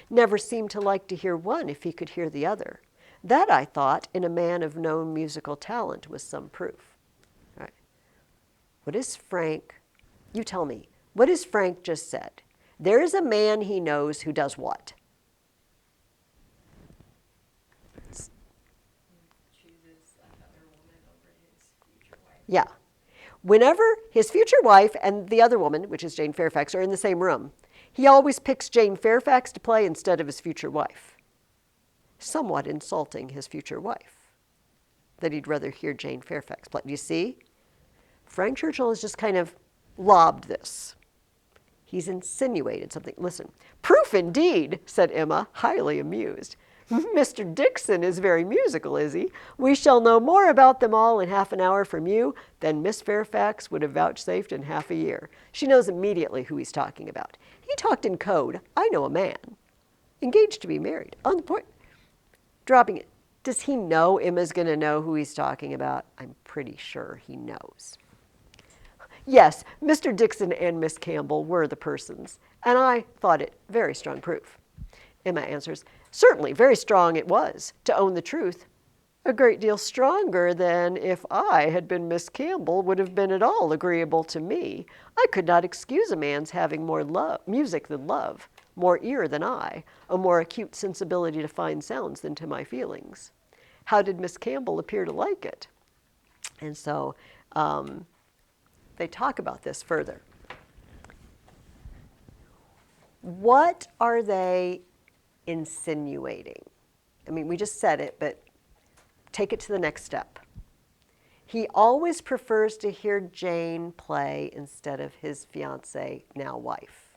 Never seemed to like to hear one if he could hear the other. That, I thought, in a man of known musical talent was some proof. All right. What is Frank? You tell me. What has Frank just said? There is a man he knows who does what? Chooses another woman over his future wife. Yeah. Whenever his future wife and the other woman, which is Jane Fairfax, are in the same room, he always picks Jane Fairfax to play instead of his future wife. Somewhat insulting his future wife, that he'd rather hear Jane Fairfax play. Do you see? Frank Churchill has just kind of lobbed this. He's insinuated something. Listen, proof indeed, said Emma, highly amused. Mr. Dixon is very musical, is he? We shall know more about them all in half an hour from you than Miss Fairfax would have vouchsafed in half a year. She knows immediately who he's talking about. He talked in code. I know a man. Engaged to be married. On the point. Dropping it. Does he know Emma's going to know who he's talking about? I'm pretty sure he knows. Yes, Mr. Dixon and Miss Campbell were the persons, and I thought it very strong proof. Emma answers, certainly very strong it was, to own the truth. A great deal stronger than if I had been Miss Campbell would have been at all agreeable to me. I could not excuse a man's having more music than love, more ear than eye, a more acute sensibility to fine sounds than to my feelings. How did Miss Campbell appear to like it? And so they talk about this further. What are they insinuating? I mean, we just said it, but take it to the next step. He always prefers to hear Jane play instead of his fiancée, now wife.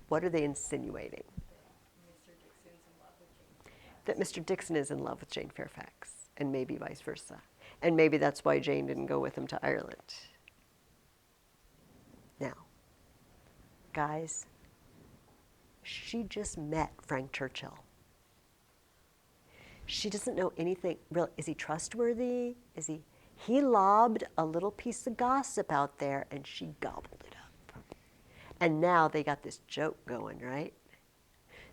What are they insinuating? Mr. Dixon's in love with Jane Fairfax. That Mr. Dixon is in love with Jane Fairfax, and maybe vice versa. And maybe that's why Jane didn't go with him to Ireland. Now, guys, she just met Frank Churchill. She doesn't know anything. Real, is he trustworthy? He lobbed a little piece of gossip out there and she gobbled it up. And now they got this joke going, right?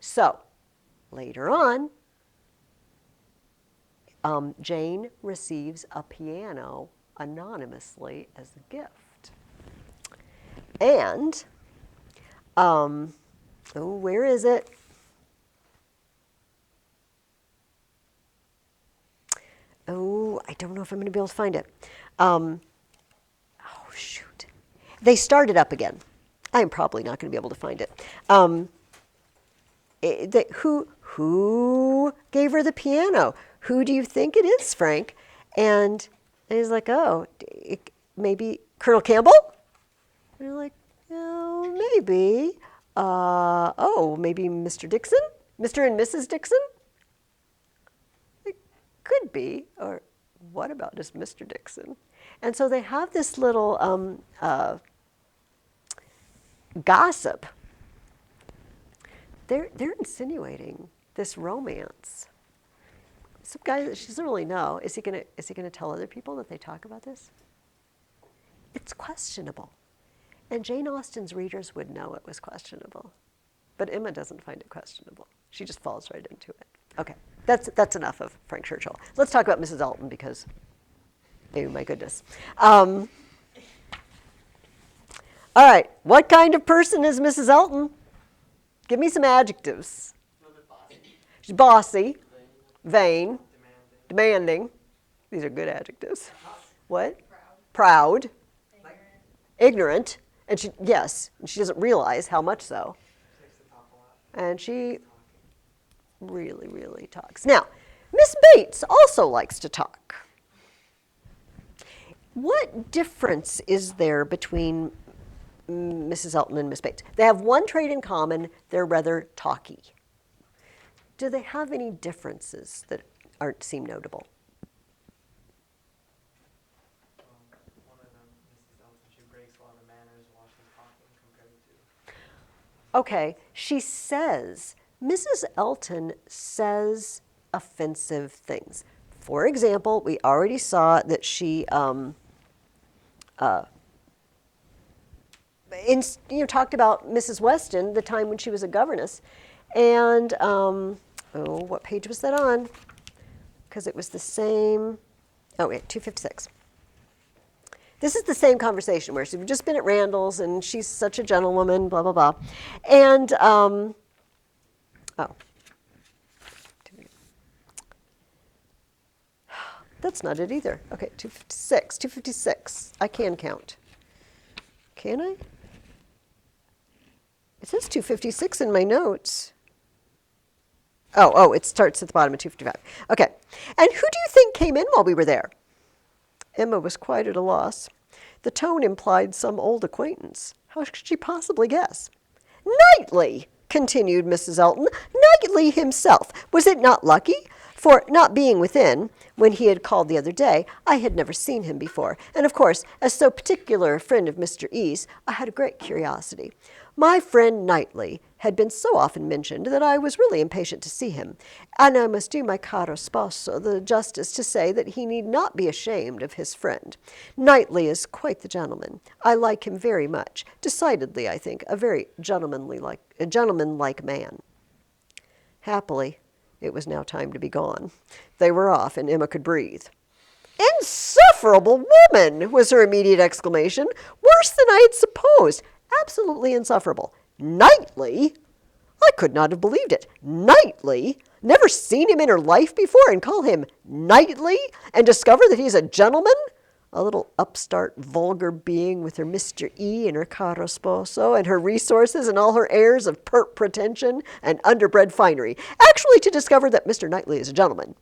So, later on, Jane receives a piano anonymously as a gift. And, where is it? Oh, I don't know if I'm going to be able to find it. Oh, shoot. They started up again. I'm probably not going to be able to find it. Who gave her the piano? Who do you think it is, Frank? And he's like, oh, maybe Colonel Campbell? And they're like, oh, maybe. Maybe Mr. Dixon? Mr. and Mrs. Dixon? It could be. Or what about just Mr. Dixon? And so they have this little gossip. They're insinuating this romance. Some guy that she doesn't really know. Is he gonna tell other people that they talk about this? It's questionable. And Jane Austen's readers would know it was questionable. But Emma doesn't find it questionable. She just falls right into it. Okay, that's enough of Frank Churchill. Let's talk about Mrs. Elton because, oh my goodness. All right, what kind of person is Mrs. Elton? Give me some adjectives. A little bit bossy. She's bossy, vain, demanding. These are good adjectives. What? Proud. Ignorant. And she doesn't realize how much so. She likes to talk a lot. And she really, really talks. Now, Miss Bates also likes to talk. What difference is there between Mrs. Elton and Miss Bates? They have one trait in common. They're rather talky. Do they have any differences that seem notable? One of them, Mrs. Elton, she breaks a lot of manners while she's talking compared to. Okay, she says, Mrs. Elton says offensive things. For example, we already saw that she talked about Mrs. Weston, the time when she was a governess. And, what page was that on? Because it was the same, 256. This is the same conversation where she's just been at Randall's and she's such a gentlewoman, blah, blah, blah. And, that's not it either. Okay, 256. I can count. Can I? It says 256 in my notes. It starts at the bottom of 255. Okay. And who do you think came in while we were there? Emma was quite at a loss. The tone implied some old acquaintance. How could she possibly guess? Knightley, continued Mrs. Elton, Knightley himself. Was it not lucky? For, not being within, when he had called the other day, I had never seen him before, and of course, as so particular a friend of Mr. E.'s, I had a great curiosity. My friend Knightley had been so often mentioned that I was really impatient to see him, and I must do my caro sposo the justice to say that he need not be ashamed of his friend. Knightley is quite the gentleman. I like him very much. Decidedly, I think, a very gentlemanlike man. Happily, it was now time to be gone. They were off, and Emma could breathe. Insufferable woman, was her immediate exclamation. Worse than I had supposed. Absolutely insufferable. Knightley? I could not have believed it. Knightley? Never seen him in her life before, and call him Knightley, and discover that he's a gentleman? A little upstart, vulgar being with her Mr. E and her caro sposo and her resources and all her airs of pert pretension and underbred finery, actually to discover that Mr. Knightley is a gentleman.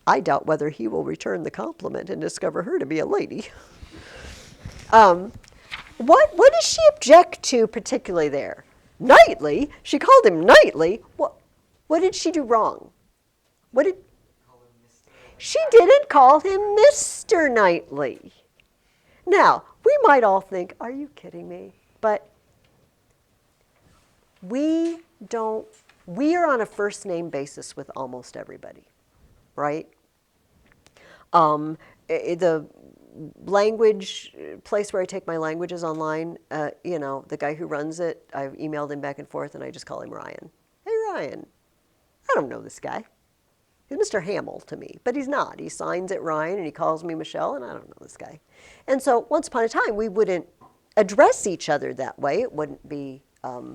I doubt whether he will return the compliment and discover her to be a lady. What does she object to particularly there? Knightley? She called him Knightley? What did she do wrong? What did... She didn't call him Mr. Knightley. Now, we might all think, are you kidding me? But we are on a first name basis with almost everybody, right? The language place where I take my languages online, the guy who runs it, I've emailed him back and forth and I just call him Ryan. Hey, Ryan, I don't know this guy. He's Mr. Hamill to me, but he's not. He signs it Ryan and he calls me Michelle, and I don't know this guy. And so once upon a time, we wouldn't address each other that way. It wouldn't be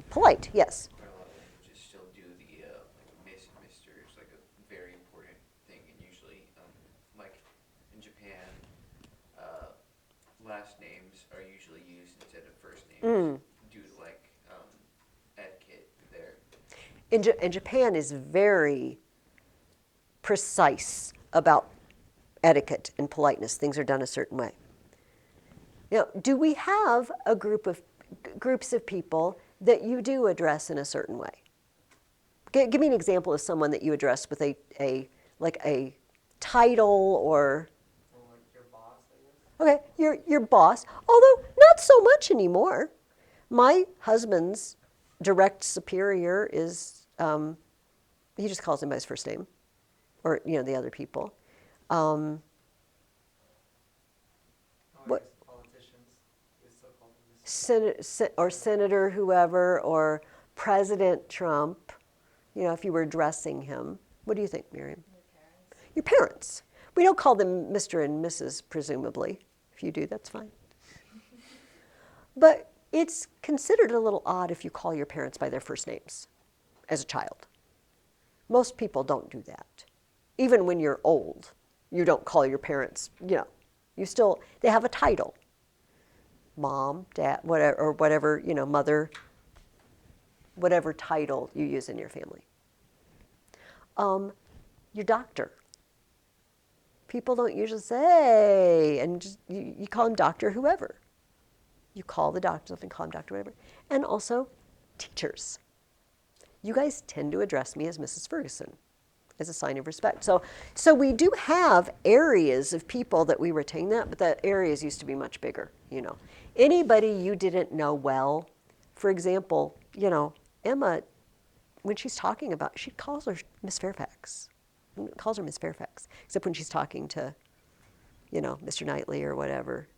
polite. Yes? A lot of languages still do the like Miss and Mr. It's like a very important thing, and usually, like in Japan, last names are usually used instead of first names due to like etiquette there. And Japan is very precise about etiquette and politeness. Things are done a certain way. Now, do we have a groups of people that you do address in a certain way? Give me an example of someone that you address with a title or. Like your boss, I guess. Okay, your boss, although not so much anymore. My husband's direct superior is, he just calls him by his first name, or the other people. I What- guess politicians, they still call them Mr. Or Senator whoever, or President Trump, if you were addressing him. What do you think, Miriam? Your parents. We don't call them Mr. and Mrs., presumably. If you do, that's fine. But it's considered a little odd if you call your parents by their first names as a child. Most people don't do that. Even when you're old, you don't call your parents, they have a title. Mom, dad, whatever, or whatever, mother, whatever title you use in your family. Your doctor. People don't usually say, hey, and just, you call him doctor whoever. You call the doctor and call him doctor whatever. And also teachers. You guys tend to address me as Mrs. Ferguson as a sign of respect. So we do have areas of people that we retain that, but the areas used to be much bigger, Anybody you didn't know well, for example, Emma, when she's talking about, she calls her Miss Fairfax. Calls her Miss Fairfax, except when she's talking to, Mr. Knightley or whatever.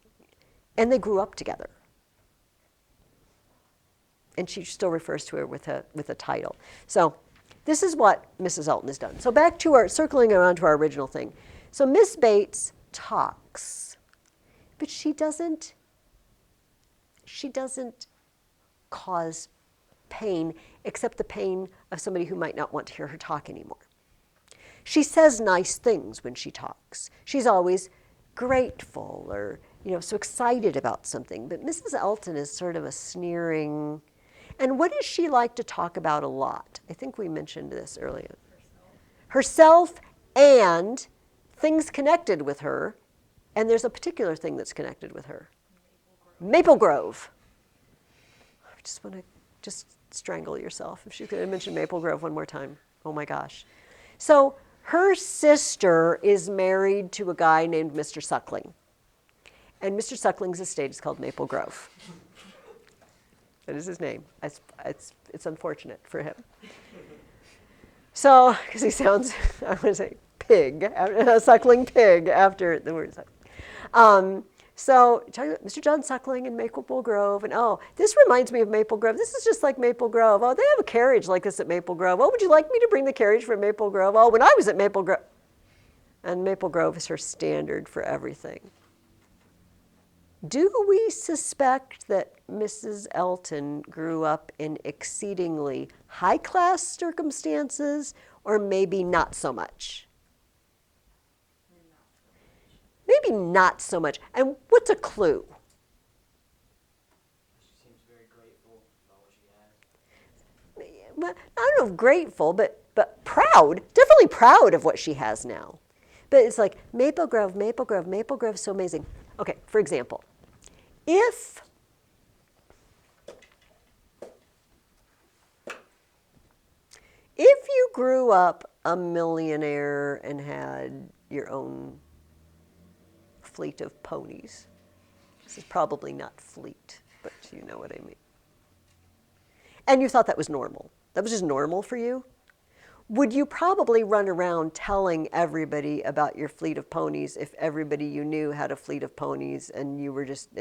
And they grew up together. And she still refers to her with a title. So this is what Mrs. Elton has done. So back to circling around to our original thing. So Miss Bates talks, but she doesn't cause pain, except the pain of somebody who might not want to hear her talk anymore. She says nice things when she talks. She's always grateful or, so excited about something. But Mrs. Elton is sort of a sneering. And what does she like to talk about a lot? I think we mentioned this earlier. Herself and things connected with her. And there's a particular thing that's connected with her. Maple Grove. I just want to just strangle yourself if she's going to mention Maple Grove one more time. Oh my gosh. So her sister is married to a guy named Mr. Suckling. And Mr. Suckling's estate is called Maple Grove. That is his name. It's unfortunate for him. So, because he sounds, I want to say pig, a suckling pig after the word suckling. So, talking about Mr. John Suckling in Maple Grove, and oh, this reminds me of Maple Grove. This is just like Maple Grove. Oh, they have a carriage like this at Maple Grove. Oh, would you like me to bring the carriage from Maple Grove? Oh, when I was at Maple Grove. And Maple Grove is her standard for everything. Do we suspect that Mrs. Elton grew up in exceedingly high-class circumstances, or maybe not so much? Maybe not so much. And what's a clue? She seems very grateful about what she has. Well, I don't know if grateful, but proud. Definitely proud of what she has now. But it's like Maple Grove, Maple Grove, Maple Grove is so amazing. Okay, for example, if you grew up a millionaire and had your own fleet of ponies, this is probably not fleet, but you know what I mean, and you thought that was normal, that was just normal for you, would you probably run around telling everybody about your fleet of ponies if everybody you knew had a fleet of ponies and it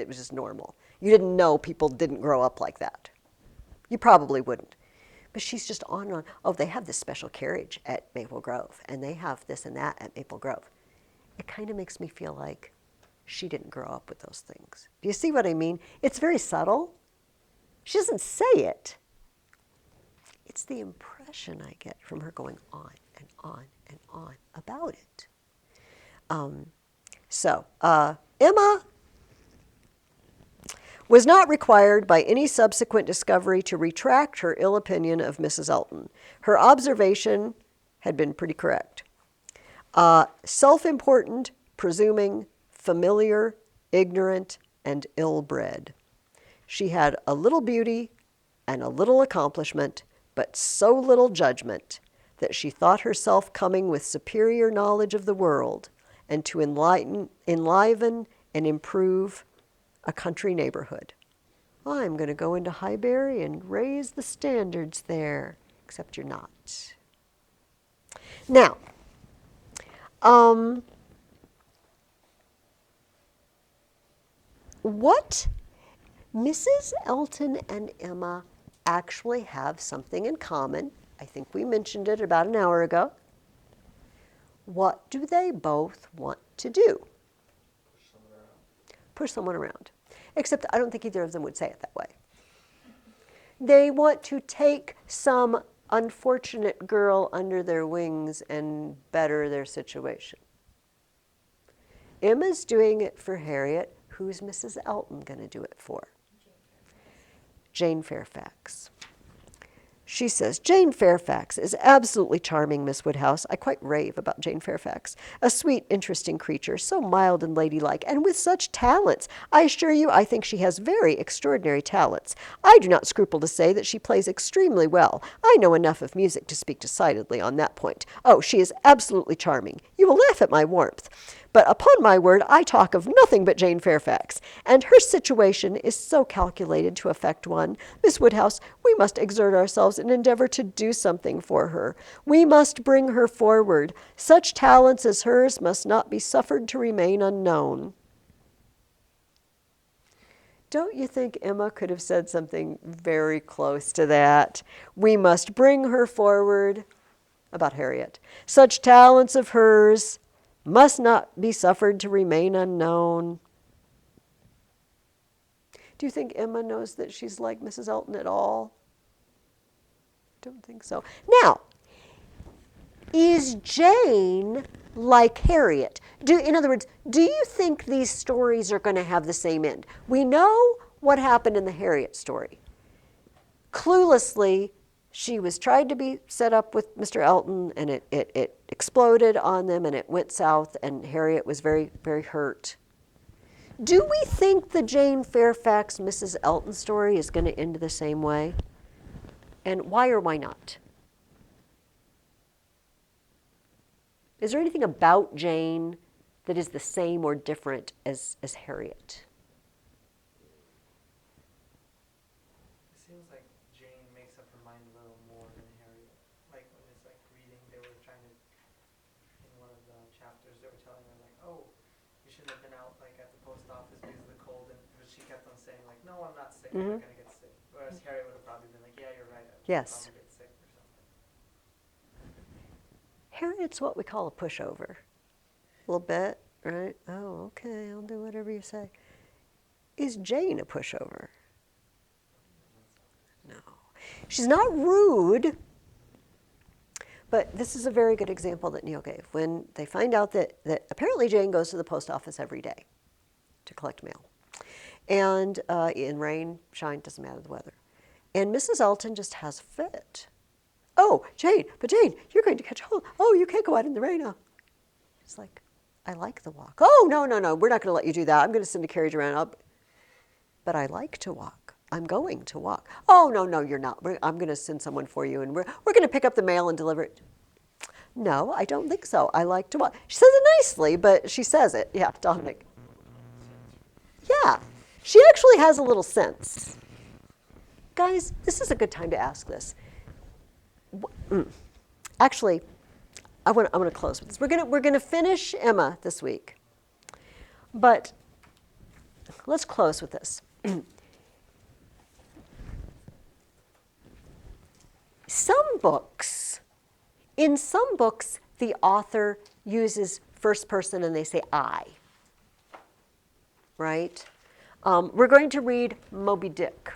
was just normal? You didn't know people didn't grow up like that. You probably wouldn't. But she's just on and on. Oh, they have this special carriage at Maple Grove, and they have this and that at Maple Grove. It kind of makes me feel like she didn't grow up with those things. Do you see what I mean? It's very subtle. She doesn't say it. It's the impression I get from her going on and on and on about it. Emma was not required by any subsequent discovery to retract her ill opinion of Mrs. Elton. Her observation had been pretty correct. Self-important, presuming, familiar, ignorant, and ill-bred. She had a little beauty and a little accomplishment, but so little judgment that she thought herself coming with superior knowledge of the world and to enliven and improve a country neighborhood. I'm going to go into Highbury and raise the standards there, except you're not. Now, what Mrs. Elton and Emma actually have something in common. I think we mentioned it about an hour ago. What do they both want to do? Push someone around. Push someone around. Except I don't think either of them would say it that way. They want to take some unfortunate girl under their wings and better their situation. Emma's doing it for Harriet. Who's Mrs. Elton going to do it for? Jane Fairfax. She says, Jane Fairfax is absolutely charming, Miss Woodhouse. I quite rave about Jane Fairfax. A sweet, interesting creature, so mild and ladylike, and with such talents. I assure you, I think she has very extraordinary talents. I do not scruple to say that she plays extremely well. I know enough of music to speak decidedly on that point. Oh, she is absolutely charming. You will laugh at my warmth. But upon my word, I talk of nothing but Jane Fairfax, and her situation is so calculated to affect one. Miss Woodhouse, we must exert ourselves and endeavor to do something for her. We must bring her forward. Such talents as hers must not be suffered to remain unknown. Don't you think Emma could have said something very close to that? We must bring her forward about Harriet. Such talents of hers must not be suffered to remain unknown. Do you think Emma knows that she's like Mrs. Elton at all? Don't think so. Now, is Jane like Harriet? In other words, do you think these stories are going to have the same end? We know what happened in the Harriet story. Cluelessly, she was tried to be set up with Mr. Elton, and it exploded on them, and it went south, and Harriet was very, very hurt. Do we think the Jane Fairfax, Mrs. Elton story is going to end the same way? And why or why not? Is there anything about Jane that is the same or different as Harriet? It seems like Jane makes up her mind a little more than Harriet. Like when it's like reading, they were trying to, in one of the chapters, they were telling her like, oh, you shouldn't have been out like at the post office because of the cold, and but she kept on saying like, no, I'm not sick, I'm not gonna get sick. Whereas Harriet would have probably been like, yeah, you're right, I'll Yes. probably get sick or something. Harriet's what we call a pushover. A little bit, right? Oh, okay, I'll do whatever you say. Is Jane a pushover? No. She's not rude, but this is a very good example that Neil gave. When they find out that apparently Jane goes to the post office every day to collect mail. And in rain, shine, doesn't matter the weather. And Mrs. Elton just has a fit. Oh, Jane, you're going to catch a cold. Oh, you can't go out in the rain now. It's like, I like the walk. Oh, no, we're not going to let you do that. I'm going to send a carriage around. But I like to walk. I'm going to walk. Oh, no, you're not. I'm going to send someone for you, and we're going to pick up the mail and deliver it. No, I don't think so. I like to walk. She says it nicely, but she says it. Yeah, Dominic. Yeah, she actually has a little sense. Guys, this is a good time to ask this. Actually, I want to close with this. We're gonna finish Emma this week, but let's close with this. In some books, the author uses first person and they say I. Right? We're going to read Moby Dick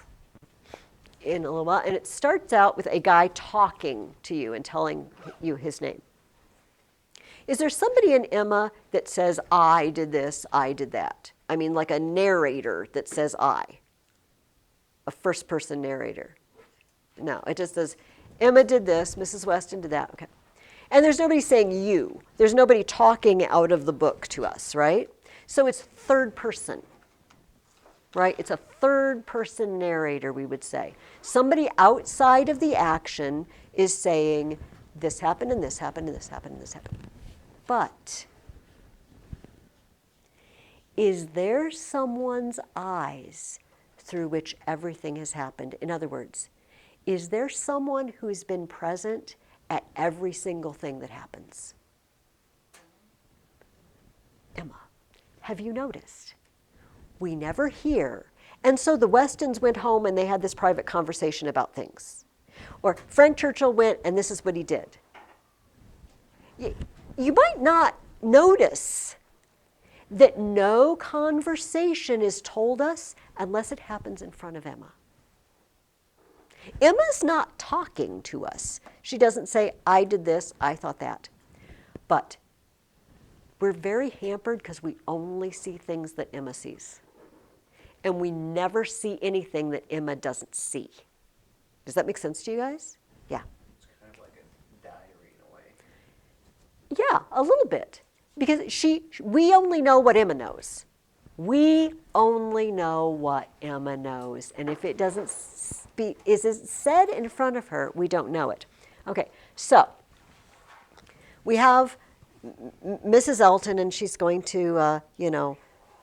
in a little while, and it starts out with a guy talking to you and telling you his name. Is there somebody in Emma that says, I did this, I did that? I mean, like a narrator that says I, a first-person narrator. No, it just says, Emma did this, Mrs. Weston did that, okay. And there's nobody saying you. There's nobody talking out of the book to us, right? So it's third person. Right? It's a third-person narrator, we would say. Somebody outside of the action is saying, this happened, and this happened, and this happened, and this happened. But is there someone's eyes through which everything has happened? In other words, is there someone who's been present at every single thing that happens? Emma, have you noticed? We never hear. And so the Westons went home and they had this private conversation about things. Or Frank Churchill went and this is what he did. You might not notice that no conversation is told us unless it happens in front of Emma. Emma's not talking to us. She doesn't say, I did this, I thought that. But we're very hampered because we only see things that Emma sees. And we never see anything that Emma doesn't see. Does that make sense to you guys? Yeah. It's kind of like a diary in a way. Yeah, a little bit. Because we only know what Emma knows. We only know what Emma knows. And if it doesn't is it said in front of her, we don't know it. Okay, so we have Mrs. Elton, and she's going to,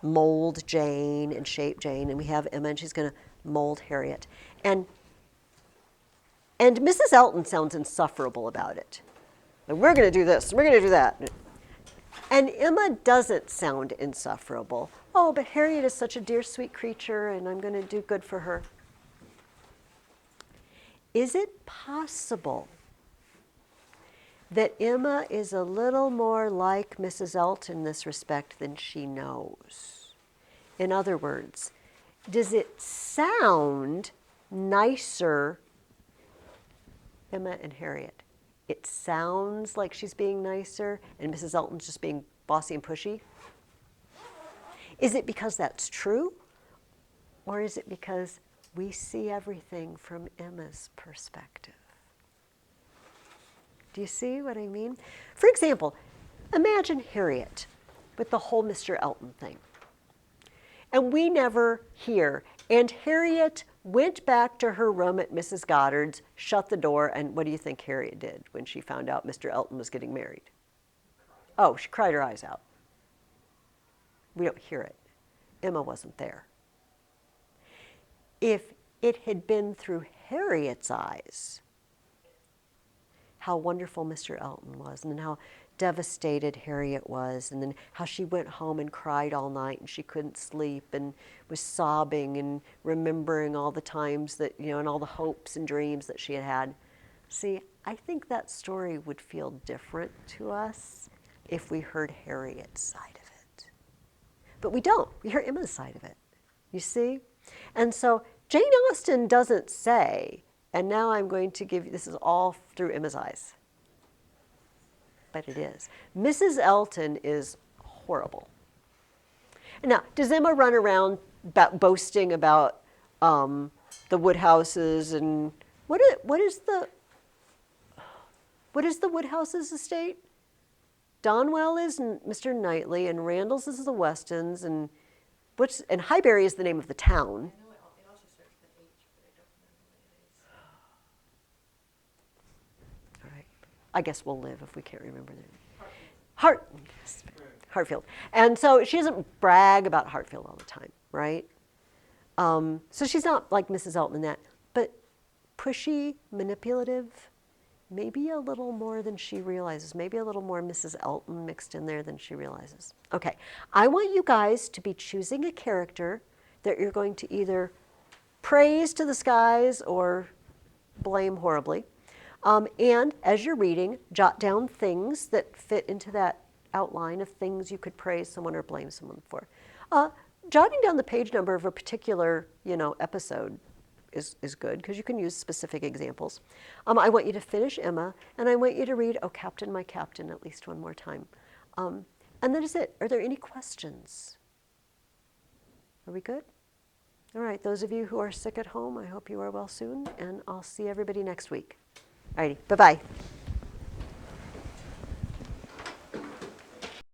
mold Jane and shape Jane, and we have Emma, and she's going to mold Harriet. And Mrs. Elton sounds insufferable about it. Like, we're going to do this, we're going to do that. And Emma doesn't sound insufferable. Oh, but Harriet is such a dear, sweet creature, and I'm going to do good for her. Is it possible that Emma is a little more like Mrs. Elton in this respect than she knows? In other words, does it sound nicer, Emma and Harriet? It sounds like she's being nicer and Mrs. Elton's just being bossy and pushy? Is it because that's true? Or is it because we see everything from Emma's perspective? Do you see what I mean? For example, imagine Harriet with the whole Mr. Elton thing. And we never hear. And Harriet went back to her room at Mrs. Goddard's, shut the door, and what do you think Harriet did when she found out Mr. Elton was getting married? Oh, she cried her eyes out. We don't hear it. Emma wasn't there. If it had been through Harriet's eyes, how wonderful Mr. Elton was, and then how devastated Harriet was, and then how she went home and cried all night and she couldn't sleep and was sobbing and remembering all the times that, and all the hopes and dreams that she had had. See, I think that story would feel different to us if we heard Harriet's side of it. But we don't. We hear Emma's side of it. You see? And so Jane Austen doesn't say, and now I'm going to give you, this is all through Emma's eyes. But it is. Mrs. Elton is horrible. Now, does Emma run around boasting about the Woodhouses and what is the Woodhouses estate? Donwell is Mr. Knightley, and Randall's is the Westons, and Highbury is the name of the town. I know it also starts with an H, but I don't remember what it is. All right. I guess we'll live if we can't remember that. Hartfield. And so she doesn't brag about Hartfield all the time, right? So she's not like Mrs. Elton in that, but pushy, manipulative, maybe a little more than she realizes, maybe a little more Mrs. Elton mixed in there than she realizes. Okay, I want you guys to be choosing a character that you're going to either praise to the skies or blame horribly. And as you're reading, jot down things that fit into that outline of things you could praise someone or blame someone for. Jotting down the page number of a particular, episode is good because you can use specific examples. I want you to finish Emma, and I want you to read "Oh, Captain, My Captain" at least one more time. And that is it. Are there any questions? Are we good? All right, those of you who are sick at home, I hope you are well soon, and I'll see everybody next week. All righty, bye-bye.